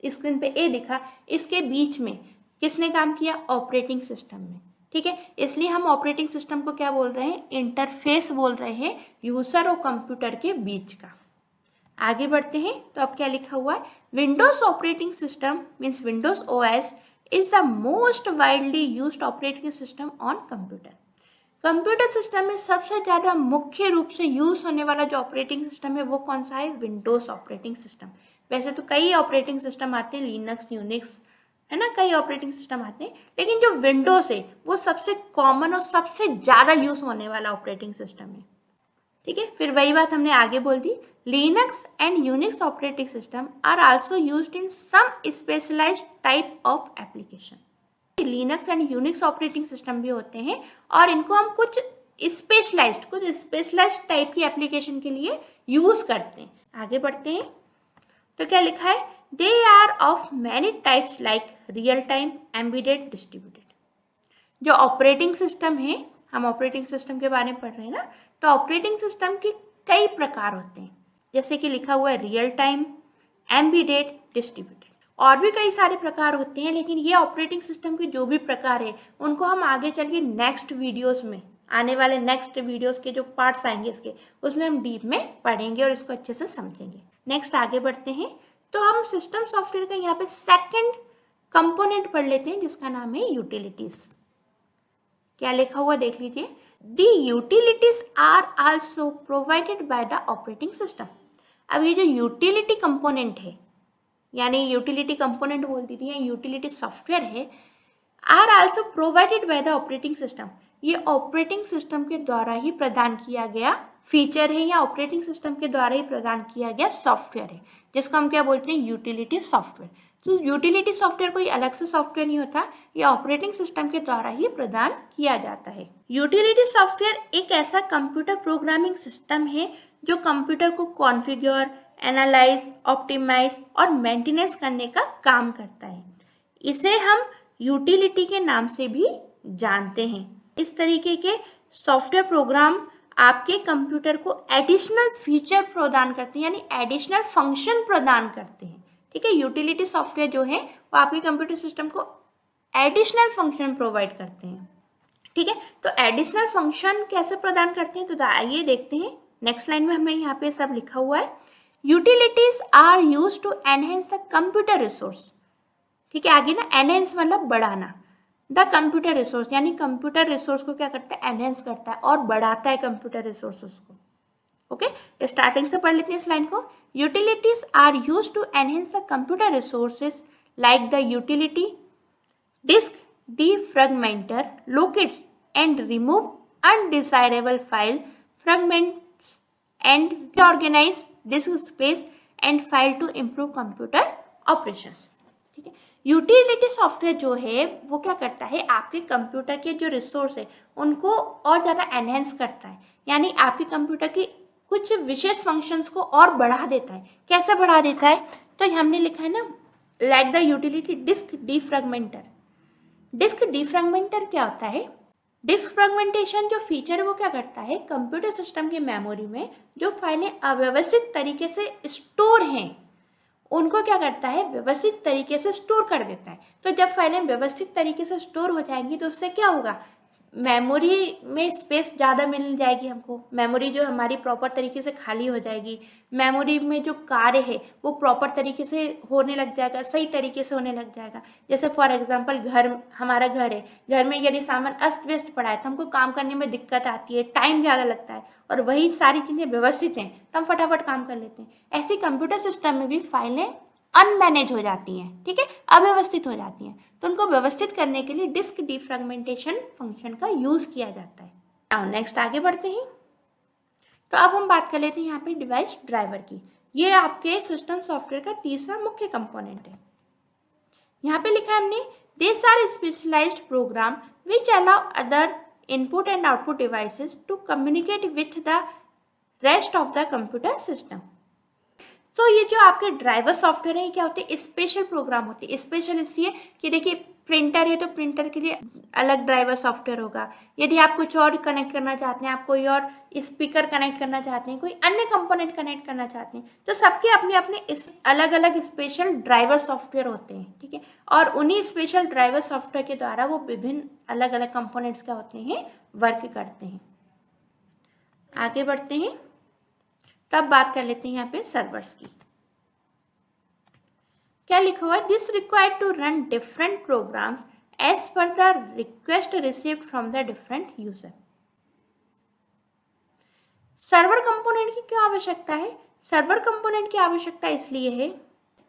स्क्रीन पे ए दिखा, इसके बीच में किसने काम किया? ऑपरेटिंग सिस्टम में। ठीक है, इसलिए हम ऑपरेटिंग सिस्टम को क्या बोल रहे हैं? इंटरफेस बोल रहे हैं यूजर और कंप्यूटर के बीच का। आगे बढ़ते हैं, तो अब क्या लिखा हुआ है? Windows operating system means Windows OS is the most widely used operating system on computer. Computer system में सबसे ज़्यादा मुख्य रूप से यूज होने वाला जो ऑपरेटिंग सिस्टम है वो कौन सा है? Windows operating system. वैसे तो कई ऑपरेटिंग सिस्टम आते हैं, लिनक्स, यूनिक्स, है ना, कई ऑपरेटिंग सिस्टम आते हैं, लेकिन जो विंडोज है वो सबसे कॉमन और सबसे ज़्यादा यूज होने वाला ऑपरेटिंग सिस्टम है। ठीक है, फिर वही बात हमने आगे बोल दी, Linux and Unix operating system are also used in some specialised type of application. Linux and Unix operating system भी होते हैं और इनको हम कुछ स्पेशलाइज्ड टाइप की एप्लीकेशन के लिए यूज करते हैं। आगे बढ़ते हैं, तो क्या लिखा है? They are of many types like real time, embedded, distributed. जो ऑपरेटिंग सिस्टम है, हम ऑपरेटिंग सिस्टम के बारे में पढ़ रहे हैं ना, तो ऑपरेटिंग सिस्टम के कई प्रकार होते हैं, जैसे कि लिखा हुआ है रियल टाइम, एम्बेडेड, डिस्ट्रीब्यूटेड। और भी कई सारे प्रकार होते हैं, लेकिन ये ऑपरेटिंग सिस्टम के जो भी प्रकार है उनको हम आगे चल के नेक्स्ट वीडियोस में, आने वाले नेक्स्ट वीडियोस के जो पार्ट्स आएंगे इसके, उसमें हम डीप में पढ़ेंगे और इसको अच्छे से समझेंगे। नेक्स्ट आगे बढ़ते हैं, तो हम सिस्टम सॉफ्टवेयर का यहाँ पे सेकंड कंपोनेंट पढ़ लेते हैं जिसका नाम है यूटिलिटीज। क्या लिखा हुआ देख लीजिए, the utilities are also provided by the operating system. अब ये जो यूटिलिटी कंपोनेंट है, यानी यूटिलिटी कंपोनेंट बोल दी थी या यूटिलिटी सॉफ्टवेयर है, are also provided by the operating system. ये ऑपरेटिंग सिस्टम के द्वारा ही प्रदान किया गया फीचर है या ऑपरेटिंग सिस्टम के द्वारा ही प्रदान किया गया सॉफ्टवेयर है, जिसको हम क्या बोलते हैं? Utility software. तो यूटिलिटी सॉफ्टवेयर कोई अलग से सॉफ्टवेयर नहीं होता, ये ऑपरेटिंग सिस्टम के द्वारा ही प्रदान किया जाता है। यूटिलिटी सॉफ्टवेयर एक ऐसा कंप्यूटर प्रोग्रामिंग सिस्टम है जो कंप्यूटर को कॉन्फ़िगर, एनालाइज, ऑप्टिमाइज और मेंटेनेंस करने का काम करता है। इसे हम यूटिलिटी के नाम से भी जानते हैं। इस तरीके के सॉफ्टवेयर प्रोग्राम आपके कंप्यूटर को एडिशनल फीचर प्रदान करते हैं, यानी एडिशनल फंक्शन प्रदान करते हैं। ठीक है, यूटिलिटी सॉफ्टवेयर जो है वो आपके कंप्यूटर सिस्टम को एडिशनल फंक्शन प्रोवाइड करते हैं। ठीक है, तो एडिशनल फंक्शन कैसे प्रदान करते हैं, तो आइए देखते हैं। नेक्स्ट लाइन में हमें यहाँ पे सब लिखा हुआ है, utilities are use to enhance the computer resource. ठीक है, आगे ना एनहेंस मतलब बढ़ाना, द कंप्यूटर रिसोर्स, यानी कंप्यूटर रिसोर्स को क्या करता है? एनहेंस करता है और बढ़ाता है कंप्यूटर रिसोर्सेस को। ओके, स्टार्टिंग से पढ़ लेते हैं इस लाइन को, utilities are use to enhance the computer resources like the utility disk defragmenter locates and remove undesirable file fragments and reorganize disk space and file to improve computer operations। ठीक है, utility software जो है वो क्या करता है? आपके computer के जो रिसोर्स है उनको और ज़्यादा एनहेंस करता है, यानी आपके कंप्यूटर की कुछ विशेष फंक्शंस को और बढ़ा देता है। कैसे बढ़ा देता है? तो हमने लिखा है ना, like the utility disk defragmenter. Disk defragmenter क्या होता है? डिस्क फ्रैगमेंटेशन जो फीचर है वो क्या करता है? कंप्यूटर सिस्टम की मेमोरी में जो फाइलें अव्यवस्थित तरीके से स्टोर हैं उनको क्या करता है? व्यवस्थित तरीके से स्टोर कर देता है। तो जब फाइलें व्यवस्थित तरीके से स्टोर हो जाएंगी तो उससे क्या होगा? मेमोरी में स्पेस ज़्यादा मिल जाएगी हमको, मेमोरी जो हमारी प्रॉपर तरीके से खाली हो जाएगी, मेमोरी में जो कार्य है वो प्रॉपर तरीके से होने लग जाएगा, सही तरीके से होने लग जाएगा। जैसे फॉर एग्जांपल हमारा घर है, घर में यदि सामान अस्त व्यस्त पड़ा है तो हमको काम करने में दिक्कत आती है, टाइम ज़्यादा लगता है, और वही सारी चीज़ें व्यवस्थित हैं तो हम फटाफट काम कर लेते हैं। ऐसे कंप्यूटर सिस्टम में भी फाइलें अनमैनेज हो जाती हैं, ठीक है, अव्यवस्थित हो जाती हैं, तो उनको व्यवस्थित करने के लिए डिस्क डिफ्रैगमेंटेशन फंक्शन का यूज किया जाता है। नाउ नेक्स्ट आगे बढ़ते हैं, तो अब हम बात कर लेते हैं यहाँ पे डिवाइस ड्राइवर की। ये आपके सिस्टम सॉफ्टवेयर का तीसरा मुख्य कंपोनेंट है। यहाँ पे लिखा है हमने, this are specialized program which allow other input and output devices to communicate with the rest of the computer system. तो ये जो आपके ड्राइवर सॉफ्टवेयर है ये क्या होते हैं, स्पेशल प्रोग्राम होते हैं। स्पेशल इसलिए कि देखिए प्रिंटर है तो प्रिंटर के लिए अलग ड्राइवर सॉफ्टवेयर होगा। यदि आप कुछ और कनेक्ट करना चाहते हैं, आप कोई और स्पीकर कनेक्ट करना चाहते हैं, कोई अन्य कंपोनेंट कनेक्ट करना चाहते हैं, तो सबके अपने अपने इस अलग अलग स्पेशल ड्राइवर सॉफ्टवेयर होते हैं, ठीक है। और उन्हीं स्पेशल ड्राइवर सॉफ्टवेयर के द्वारा वो विभिन्न अलग अलग कंपोनेंट्स क्या होते हैं, वर्क करते हैं। आगे बढ़ते हैं, तब बात कर लेते हैं यहाँ पे सर्वर्स की। क्या लिखा हुआ है, this required to run different program as per the request received from the different user. Server component की क्यों आवश्यकता है? सर्वर कंपोनेंट की आवश्यकता इसलिए है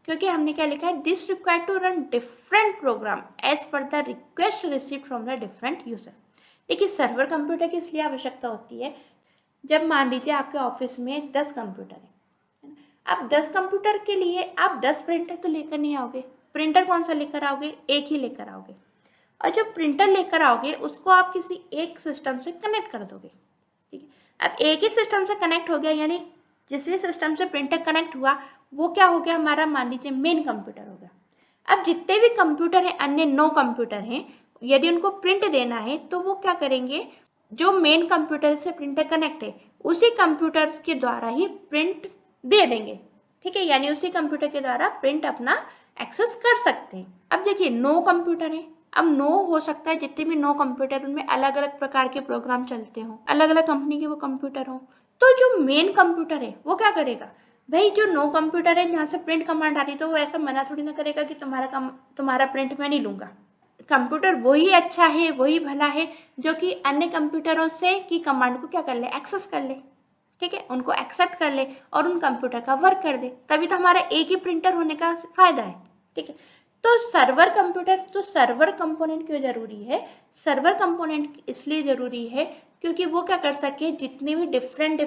क्योंकि हमने क्या लिखा है, this required to run different program as per the request received from the different user. देखिए सर्वर कंप्यूटर की इसलिए आवश्यकता होती है, जब मान लीजिए आपके ऑफिस में 10 कंप्यूटर है, अब 10 कंप्यूटर के लिए आप 10 प्रिंटर तो लेकर नहीं आओगे। प्रिंटर कौन सा लेकर आओगे, एक ही लेकर आओगे। और जो प्रिंटर लेकर आओगे उसको आप किसी एक सिस्टम से कनेक्ट कर दोगे, ठीक है। अब एक ही सिस्टम से कनेक्ट हो गया, यानी जिस भी सिस्टम से प्रिंटर कनेक्ट हुआ वो क्या हो गया, हमारा मान लीजिए मेन कंप्यूटर हो गया। अब जितने भी कंप्यूटर हैं, अन्य 9 कंप्यूटर हैं, यदि उनको प्रिंट देना है तो वो क्या करेंगे, जो मेन कंप्यूटर से प्रिंटर कनेक्ट है उसी कंप्यूटर के द्वारा ही प्रिंट दे देंगे, ठीक है। यानी उसी कंप्यूटर के द्वारा प्रिंट अपना एक्सेस कर सकते हैं। अब देखिए 9 कंप्यूटर हैं, अब 9 हो सकता है जितने भी 9 कंप्यूटर उनमें अलग अलग प्रकार के प्रोग्राम चलते हों, अलग अलग कंपनी के वो कंप्यूटर हों। तो जो मेन कंप्यूटर है वो क्या करेगा, भाई जो 9 कंप्यूटर है जहाँ से प्रिंट कमांड आ रही है तो वो ऐसा मना थोड़ी ना करेगा कि तुम्हारा प्रिंट मैं नहीं लूँगा। कंप्यूटर वही अच्छा है, वही भला है जो कि अन्य कंप्यूटरों से की कमांड को क्या कर ले, एक्सेस कर ले, ठीक है, उनको एक्सेप्ट कर ले और उन कंप्यूटर का वर्क कर दे। तभी तो हमारा एक ही प्रिंटर होने का फायदा है, ठीक है। तो सर्वर कंप्यूटर, तो सर्वर कंपोनेंट क्यों जरूरी है, सर्वर कंपोनेंट इसलिए जरूरी है क्योंकि वो क्या कर सके, जितने भी डिफरेंट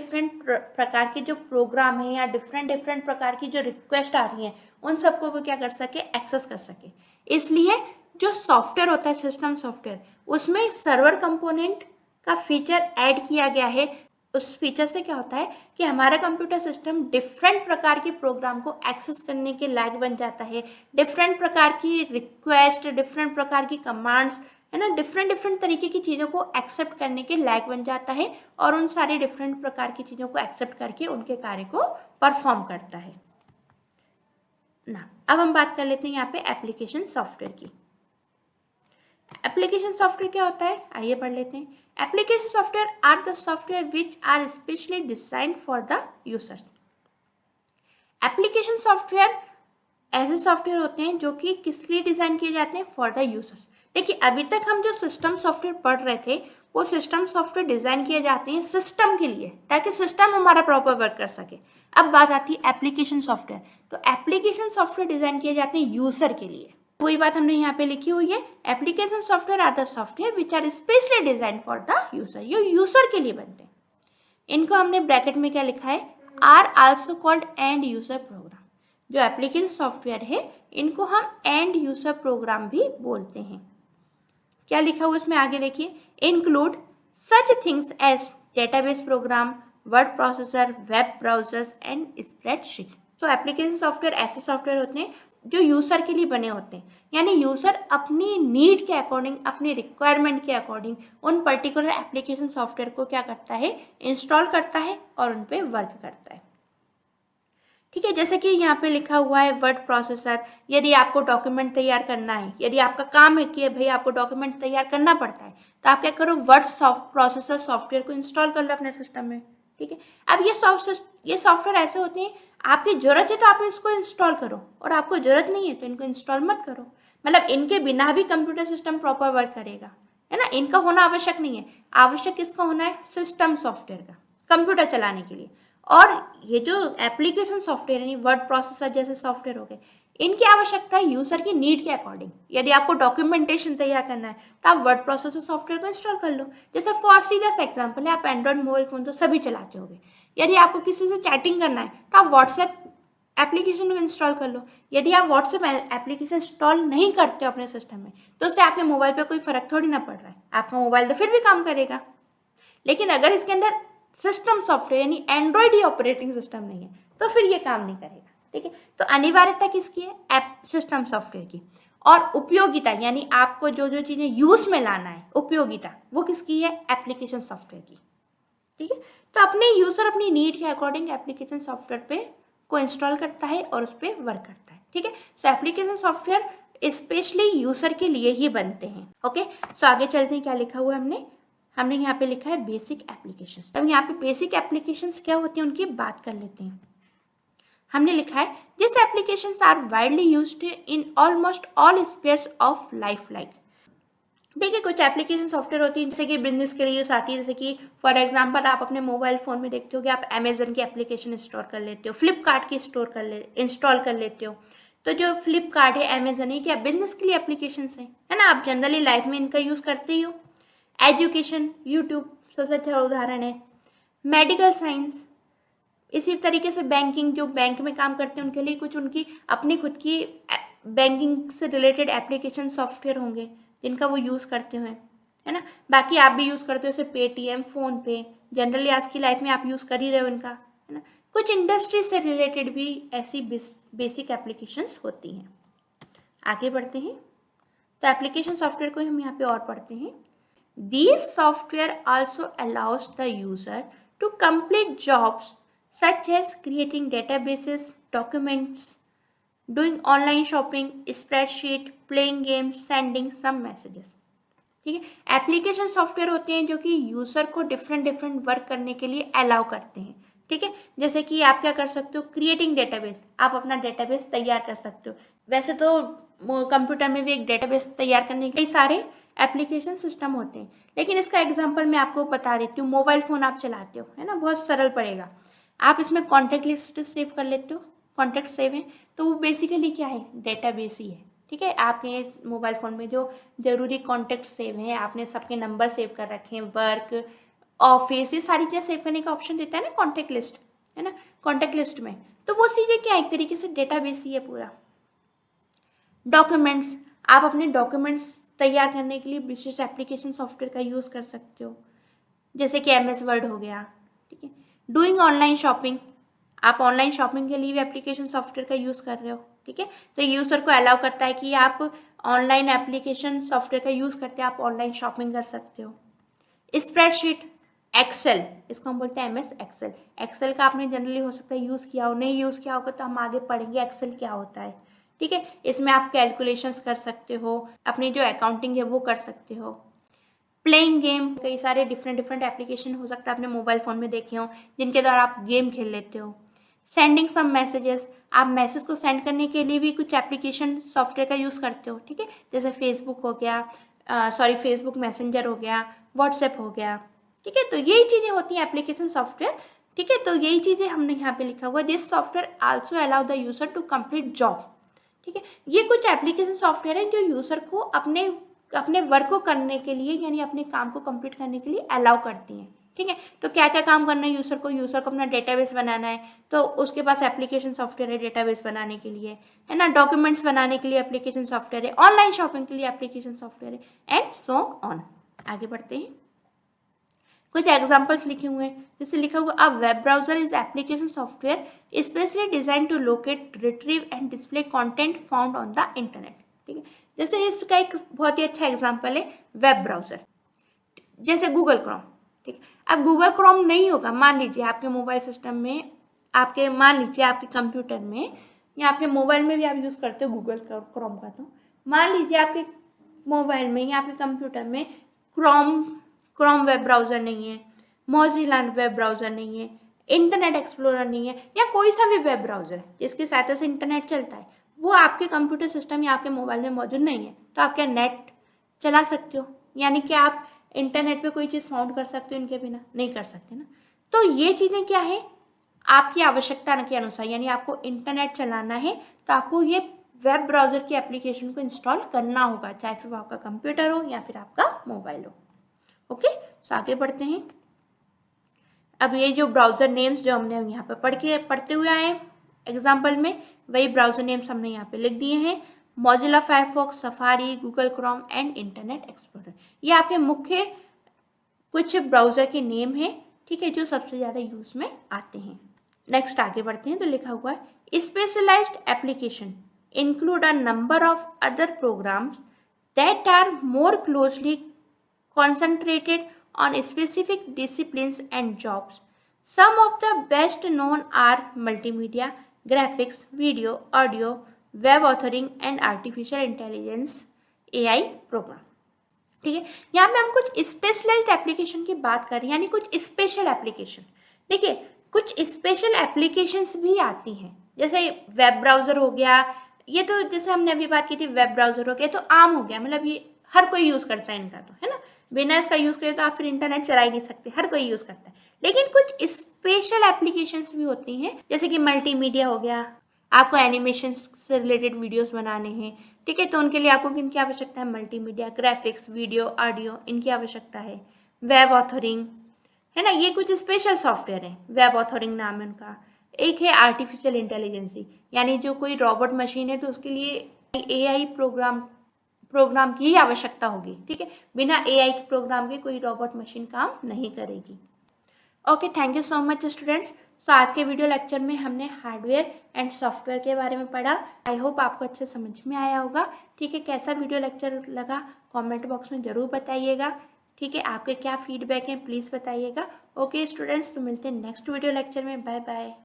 प्रकार के जो प्रोग्राम है या डिफरेंट प्रकार की जो रिक्वेस्ट आ रही हैं उन सबको वो क्या कर सके, एक्सेस कर सके। इसलिए जो सॉफ्टवेयर होता है, सिस्टम सॉफ्टवेयर, उसमें सर्वर कंपोनेंट का फीचर ऐड किया गया है। उस फीचर से क्या होता है कि हमारा कंप्यूटर सिस्टम डिफरेंट प्रकार के प्रोग्राम को एक्सेस करने के लायक बन जाता है, डिफरेंट प्रकार की रिक्वेस्ट, डिफरेंट प्रकार की कमांड्स, है ना, डिफरेंट तरीके की चीज़ों को एक्सेप्ट करने के लायक बन जाता है और उन सारी डिफरेंट प्रकार की चीज़ों को एक्सेप्ट करके उनके कार्य को परफॉर्म करता है ना। अब हम बात कर लेते हैं यहाँ पे एप्लीकेशन सॉफ्टवेयर की। एप्लीकेशन सॉफ्टवेयर क्या होता है, आइए पढ़ लेते हैं। Application software are the software which are specially designed for the users. Application software ऐसे सॉफ्टवेयर होते हैं जो कि किस लिए डिजाइन किए जाते हैं, फॉर द यूजर्स। देखिए अभी तक हम जो सिस्टम सॉफ्टवेयर पढ़ रहे थे वो सिस्टम सॉफ्टवेयर डिजाइन किए जाते हैं सिस्टम के लिए, ताकि सिस्टम हमारा प्रॉपर वर्क कर सके। अब बात आती है एप्लीकेशन सॉफ्टवेयर, तो एप्लीकेशन सॉफ्टवेयर डिजाइन किए जाते हैं यूजर के लिए। वही बात हमने यहाँ पे लिखी हुई है, application software are the software which are specially design for the user, ये यूजर के लिए बनते हैं। इनको हमने ब्रैकेट में क्या लिखा है, are also called end user program. जो एप्लीकेशन सॉफ्टवेयर है इनको हम एंड यूजर प्रोग्राम भी बोलते हैं। क्या लिखा हुआ इसमें आगे देखिए, include such things as database program, word processor, web browsers and spreadsheet. तो एप्लीकेशन सॉफ्टवेयर ऐसे सॉफ्टवेयर होते हैं जो यूजर के लिए बने होते हैं, यानी यूजर अपनी नीड के अकॉर्डिंग, अपनी रिक्वायरमेंट के अकॉर्डिंग उन पर्टिकुलर एप्लीकेशन सॉफ्टवेयर को क्या करता है, इंस्टॉल करता है और उन पे वर्क करता है, ठीक है। जैसे कि यहाँ पे लिखा हुआ है वर्ड प्रोसेसर, यदि आपको डॉक्यूमेंट तैयार करना है, यदि आपका काम है कि भाई आपको डॉक्यूमेंट तैयार करना पड़ता है, तो आप क्या करो, वर्ड प्रोसेसर सॉफ्टवेयर को इंस्टॉल कर लो अपने सिस्टम में, ठीक है। अब ये सॉफ्टवेयर ऐसे होते हैं, आपकी जरूरत है तो आप इसको इंस्टॉल करो और आपको जरूरत नहीं है तो इनको इंस्टॉल मत करो। मतलब इनके बिना भी कंप्यूटर सिस्टम प्रॉपर वर्क करेगा, है ना, इनका होना आवश्यक नहीं है। आवश्यक किसका होना है, सिस्टम सॉफ्टवेयर का, कंप्यूटर चलाने के लिए। और ये जो एप्लीकेशन सॉफ्टवेयर यानी वर्ड प्रोसेसर जैसे सॉफ्टवेयर हो गए, इनकी आवश्यकता है यूजर की नीड के अकॉर्डिंग। यदि आपको डॉक्यूमेंटेशन तैयार करना है तो आप वर्ड प्रोसेसर सॉफ्टवेयर को इंस्टॉल कर लो। जैसे फॉर सीधा सा एग्जाम्पल है, आप एंड्रॉइड मोबाइल फोन तो सभी चलाते होंगे, यदि आपको किसी से चैटिंग करना है तो आप व्हाट्सएप एप्लीकेशन को इंस्टॉल कर लो। यदि आप व्हाट्सएप एप्लीकेशन इंस्टॉल नहीं करते हो अपने सिस्टम में तो उससे आपके मोबाइल पे कोई फर्क थोड़ी ना पड़ रहा है, आपका मोबाइल तो फिर भी काम करेगा। लेकिन अगर इसके अंदर सिस्टम सॉफ्टवेयर यानी एंड्रॉइड ही ऑपरेटिंग सिस्टम नहीं है तो फिर ये काम नहीं करेगा। ठीक है, तो अनिवार्यता किसकी है? ऐप सिस्टम सॉफ्टवेयर की। और उपयोगिता यानी आपको जो जो चीजें यूज में लाना है, उपयोगिता, वो किसकी है? एप्लीकेशन सॉफ्टवेयर की। ठीक है, तो अपने यूजर अपनी नीड के अकॉर्डिंग एप्लीकेशन सॉफ्टवेयर पे को इंस्टॉल करता है और उस पर वर्क करता है। ठीक है, सो एप्लीकेशन सॉफ्टवेयर स्पेशली यूजर के लिए ही बनते हैं। ओके, सो आगे चलते हैं, क्या लिखा हुआ है हमने यहाँ पे लिखा है बेसिक एप्लीकेशंस। अब यहाँ पे बेसिक एप्लीकेशंस क्या होती हैं उनकी बात कर लेते हैं। हमने लिखा है this applications are widely used in almost all spheres of life. Like देखिए, कुछ एप्लीकेशन सॉफ्टवेयर होती है जैसे कि बिजनेस के लिए यूज आती है, जैसे कि फॉर एग्जांपल आप अपने मोबाइल फोन में देखते हो कि आप अमेजन की एप्लीकेशन इंस्टॉल कर लेते हो, फ्लिपकार्ट की इंस्टॉल कर लेते हो। तो जो फ्लिपकार्ट है, अमेजन है, क्या बिजनेस के लिए एप्लीकेशन है ना? आप जनरली लाइफ में इनका यूज करते ही हो। एजुकेशन, यूट्यूब सबसे अच्छा उदाहरण है। मेडिकल साइंस, इसी तरीके से बैंकिंग, जो बैंक में काम करते हैं उनके लिए कुछ उनकी अपनी खुद की बैंकिंग से रिलेटेड एप्लीकेशन सॉफ्टवेयर होंगे जिनका वो यूज़ करते हुए, है ना? बाकी आप भी यूज़ करते हो जैसे पेटीएम, फ़ोन पे, जनरली आज की लाइफ में आप यूज़ कर ही रहे हो इनका, है ना? कुछ इंडस्ट्री से रिलेटेड भी ऐसी बेसिक एप्लीकेशंस होती हैं। आगे बढ़ते हैं, तो एप्लीकेशन सॉफ्टवेयर को हम यहाँ पे और पढ़ते हैं। These software also allows the user to complete jobs such as creating databases, documents, doing online shopping, spreadsheet, playing games, sending some messages। ठीक है, एप्लीकेशन सॉफ्टवेयर होते हैं जो कि यूजर को डिफरेंट वर्क करने के लिए अलाउ करते हैं। ठीक है, जैसे कि आप क्या कर सकते हो? क्रिएटिंग डेटाबेस, आप अपना डेटाबेस तैयार कर सकते हो। वैसे तो कंप्यूटर में भी एक डेटाबेस तैयार करने के लिए सारे एप्लीकेशन सिस्टम होते हैं, लेकिन इसका एग्जांपल मैं आपको बता देती हूँ। मोबाइल फ़ोन आप चलाते हो, है ना? बहुत सरल पड़ेगा। आप इसमें कॉन्टैक्ट लिस्ट सेव कर लेते हो, कॉन्टैक्ट सेव है, तो वो बेसिकली क्या है? डेटाबेस ही है। ठीक है, आपके मोबाइल फ़ोन में जो ज़रूरी कॉन्टैक्ट सेव हैं, आपने सबके नंबर सेव कर रखे हैं, वर्क, ऑफिस, ये सारी चीज़ें सेव करने का ऑप्शन देता है ना कॉन्टैक्ट लिस्ट, है ना? कॉन्टैक्ट लिस्ट में तो वो चीज़ें क्या, एक तरीके से डेटाबेस ही है पूरा। डॉक्यूमेंट्स, आप अपने डॉक्यूमेंट्स तैयार करने के लिए विशेष एप्लीकेशन सॉफ्टवेयर का यूज़ कर सकते हो, जैसे कि MS वर्ड हो गया। ठीक है, डूइंग ऑनलाइन शॉपिंग, आप ऑनलाइन शॉपिंग के लिए भी एप्लीकेशन सॉफ्टवेयर का यूज़ कर रहे हो। ठीक है, तो यूज़र को अलाउ करता है कि आप ऑनलाइन एप्लीकेशन सॉफ्टवेयर का यूज़ करते हैं, आप ऑनलाइन शॉपिंग कर सकते हो। स्प्रेडशीट, एक्सेल, इसको हम बोलते हैं MS एक्सेल। एक्सेल का आपने जनरली हो सकता है यूज़ किया हो, नहीं यूज़ किया होगा तो हम आगे पढ़ेंगे एक्सेल क्या होता है। ठीक है, इसमें आप कैलकुलेशंस कर सकते हो, अपनी जो अकाउंटिंग है वो कर सकते हो। प्लेइंग गेम, कई सारे डिफरेंट एप्लीकेशन हो सकता है आपने मोबाइल फ़ोन में देखे हो जिनके द्वारा आप गेम खेल लेते हो। सेंडिंग सम मैसेजेस, आप मैसेज को सेंड करने के लिए भी कुछ एप्लीकेशन सॉफ्टवेयर का यूज़ करते हो। ठीक है, जैसे फेसबुक हो गया, फेसबुक मैसेंजर हो गया, व्हाट्सएप हो गया। ठीक है, तो यही चीज़ें होती हैं एप्लीकेशन सॉफ्टवेयर। ठीक है, तो यही चीज़ें हमने यहाँ पे लिखा हुआ है, this software also allow the user to complete job. ठीक है, ये कुछ एप्लीकेशन सॉफ्टवेयर है जो यूज़र को अपने वर्क को करने के लिए, यानी अपने काम को कंप्लीट करने के लिए अलाउ करती हैं। ठीक है, तो क्या क्या काम करना है यूज़र को अपना डेटाबेस बनाना है तो उसके पास एप्लीकेशन सॉफ्टवेयर है डेटाबेस बनाने के लिए, है ना? डॉक्यूमेंट्स बनाने के लिए एप्लीकेशन सॉफ्टवेयर है, ऑनलाइन शॉपिंग के लिए एप्लीकेशन सॉफ्टवेयर है, एंड सो ऑन। आगे बढ़ते हैं, कुछ एग्जाम्पल्स लिखे हुए हैं, जैसे लिखा हुआ a web browser is application software specially design to locate, retrieve and display content found on the internet. ठीक है, जैसे इसका एक बहुत ही अच्छा एग्जाम्पल है वेब ब्राउजर, जैसे गूगल क्रोम। ठीक है, अब गूगल क्रोम नहीं होगा, मान लीजिए आपके मोबाइल सिस्टम में, मान लीजिए आपके कंप्यूटर में या आपके मोबाइल में भी आप यूज़ करते हो गूगल क्रोम का, तो मान लीजिए आपके मोबाइल में या आपके कंप्यूटर में क्रोम वेब ब्राउज़र नहीं है, मोजिला वेब ब्राउज़र नहीं है, इंटरनेट एक्सप्लोरर नहीं है, या कोई सा भी वेब ब्राउज़र है जिसकी सहायता से इंटरनेट चलता है, वो आपके कंप्यूटर सिस्टम या आपके मोबाइल में मौजूद नहीं है, तो आप क्या नेट चला सकते हो? यानी कि आप इंटरनेट पे कोई चीज़ फाउंड कर सकते हो इनके बिना? नहीं कर सकते ना। तो ये चीज़ें क्या है, आपकी आवश्यकता के अनुसार, यानी आपको इंटरनेट चलाना है तो आपको ये वेब ब्राउज़र की एप्लीकेशन को इंस्टॉल करना होगा, चाहे फिर वो आपका कंप्यूटर हो या फिर आपका मोबाइल हो। ओके, तो आगे बढ़ते हैं। अब ये जो ब्राउज़र नेम्स जो हमने यहाँ पे पढ़ते हुए आए एग्जाम्पल में, वही ब्राउज़र नेम्स हमने यहाँ पे लिख दिए हैं। Mozilla Firefox, safari, Google Chrome and internet explorer, ये आपके मुख्य कुछ ब्राउज़र के नेम हैं। ठीक है, जो सबसे ज़्यादा यूज़ में आते हैं। नेक्स्ट आगे बढ़ते हैं तो लिखा हुआ है specialized application include a number of other programs that are more closely concentrated on specific disciplines and jobs. Some of the best known are multimedia, graphics, video, audio, web authoring and artificial intelligence AI program. ठीक है, यहाँ पे हम कुछ specialised application की बात कर रहे हैं, यानी कुछ स्पेशल एप्लीकेशन. देखिए, कुछ स्पेशल एप्लीकेशंस भी आती हैं, जैसे वेब ब्राउज़र हो गया. ये तो जैसे हमने अभी बात की थी, वेब ब्राउज़र हो गया तो आम हो गया, मतलब ये हर कोई यूज़ करता है इनका, तो है ना. बिना इसका यूज़ करे तो आप फिर इंटरनेट चला ही नहीं सकते, हर कोई यूज़ करता है. लेकिन कुछ स्पेशल एप्लीकेशंस भी होती हैं, जैसे कि मल्टीमीडिया हो गया, आपको एनिमेशन से रिलेटेड वीडियोस बनाने हैं. ठीक है, तो उनके लिए आपको किन की आवश्यकता है? मल्टीमीडिया, ग्राफिक्स, वीडियो, ऑडियो, इनकी आवश्यकता है. वेब ऑथरिंग, है ना, ये कुछ स्पेशल सॉफ्टवेयर है, वेब ऑथरिंग नाम है उनका. एक है आर्टिफिशियल इंटेलिजेंसी, यानी जो कोई रोबोट मशीन है तो उसके लिए एआई प्रोग्राम की ही आवश्यकता होगी. ठीक है, बिना एआई के प्रोग्राम के कोई रोबोट मशीन काम नहीं करेगी. Okay, thank you so much students. तो आज के वीडियो लेक्चर में हमने हार्डवेयर एंड सॉफ्टवेयर के बारे में पढ़ा. आई होप आपको अच्छे समझ में आया होगा. ठीक है, कैसा वीडियो लेक्चर लगा कमेंट बॉक्स में ज़रूर बताइएगा. ठीक है, आपके क्या फीडबैक हैं प्लीज़ बताइएगा. ओके स्टूडेंट्स, तो मिलते हैं नेक्स्ट वीडियो लेक्चर में. Bye bye.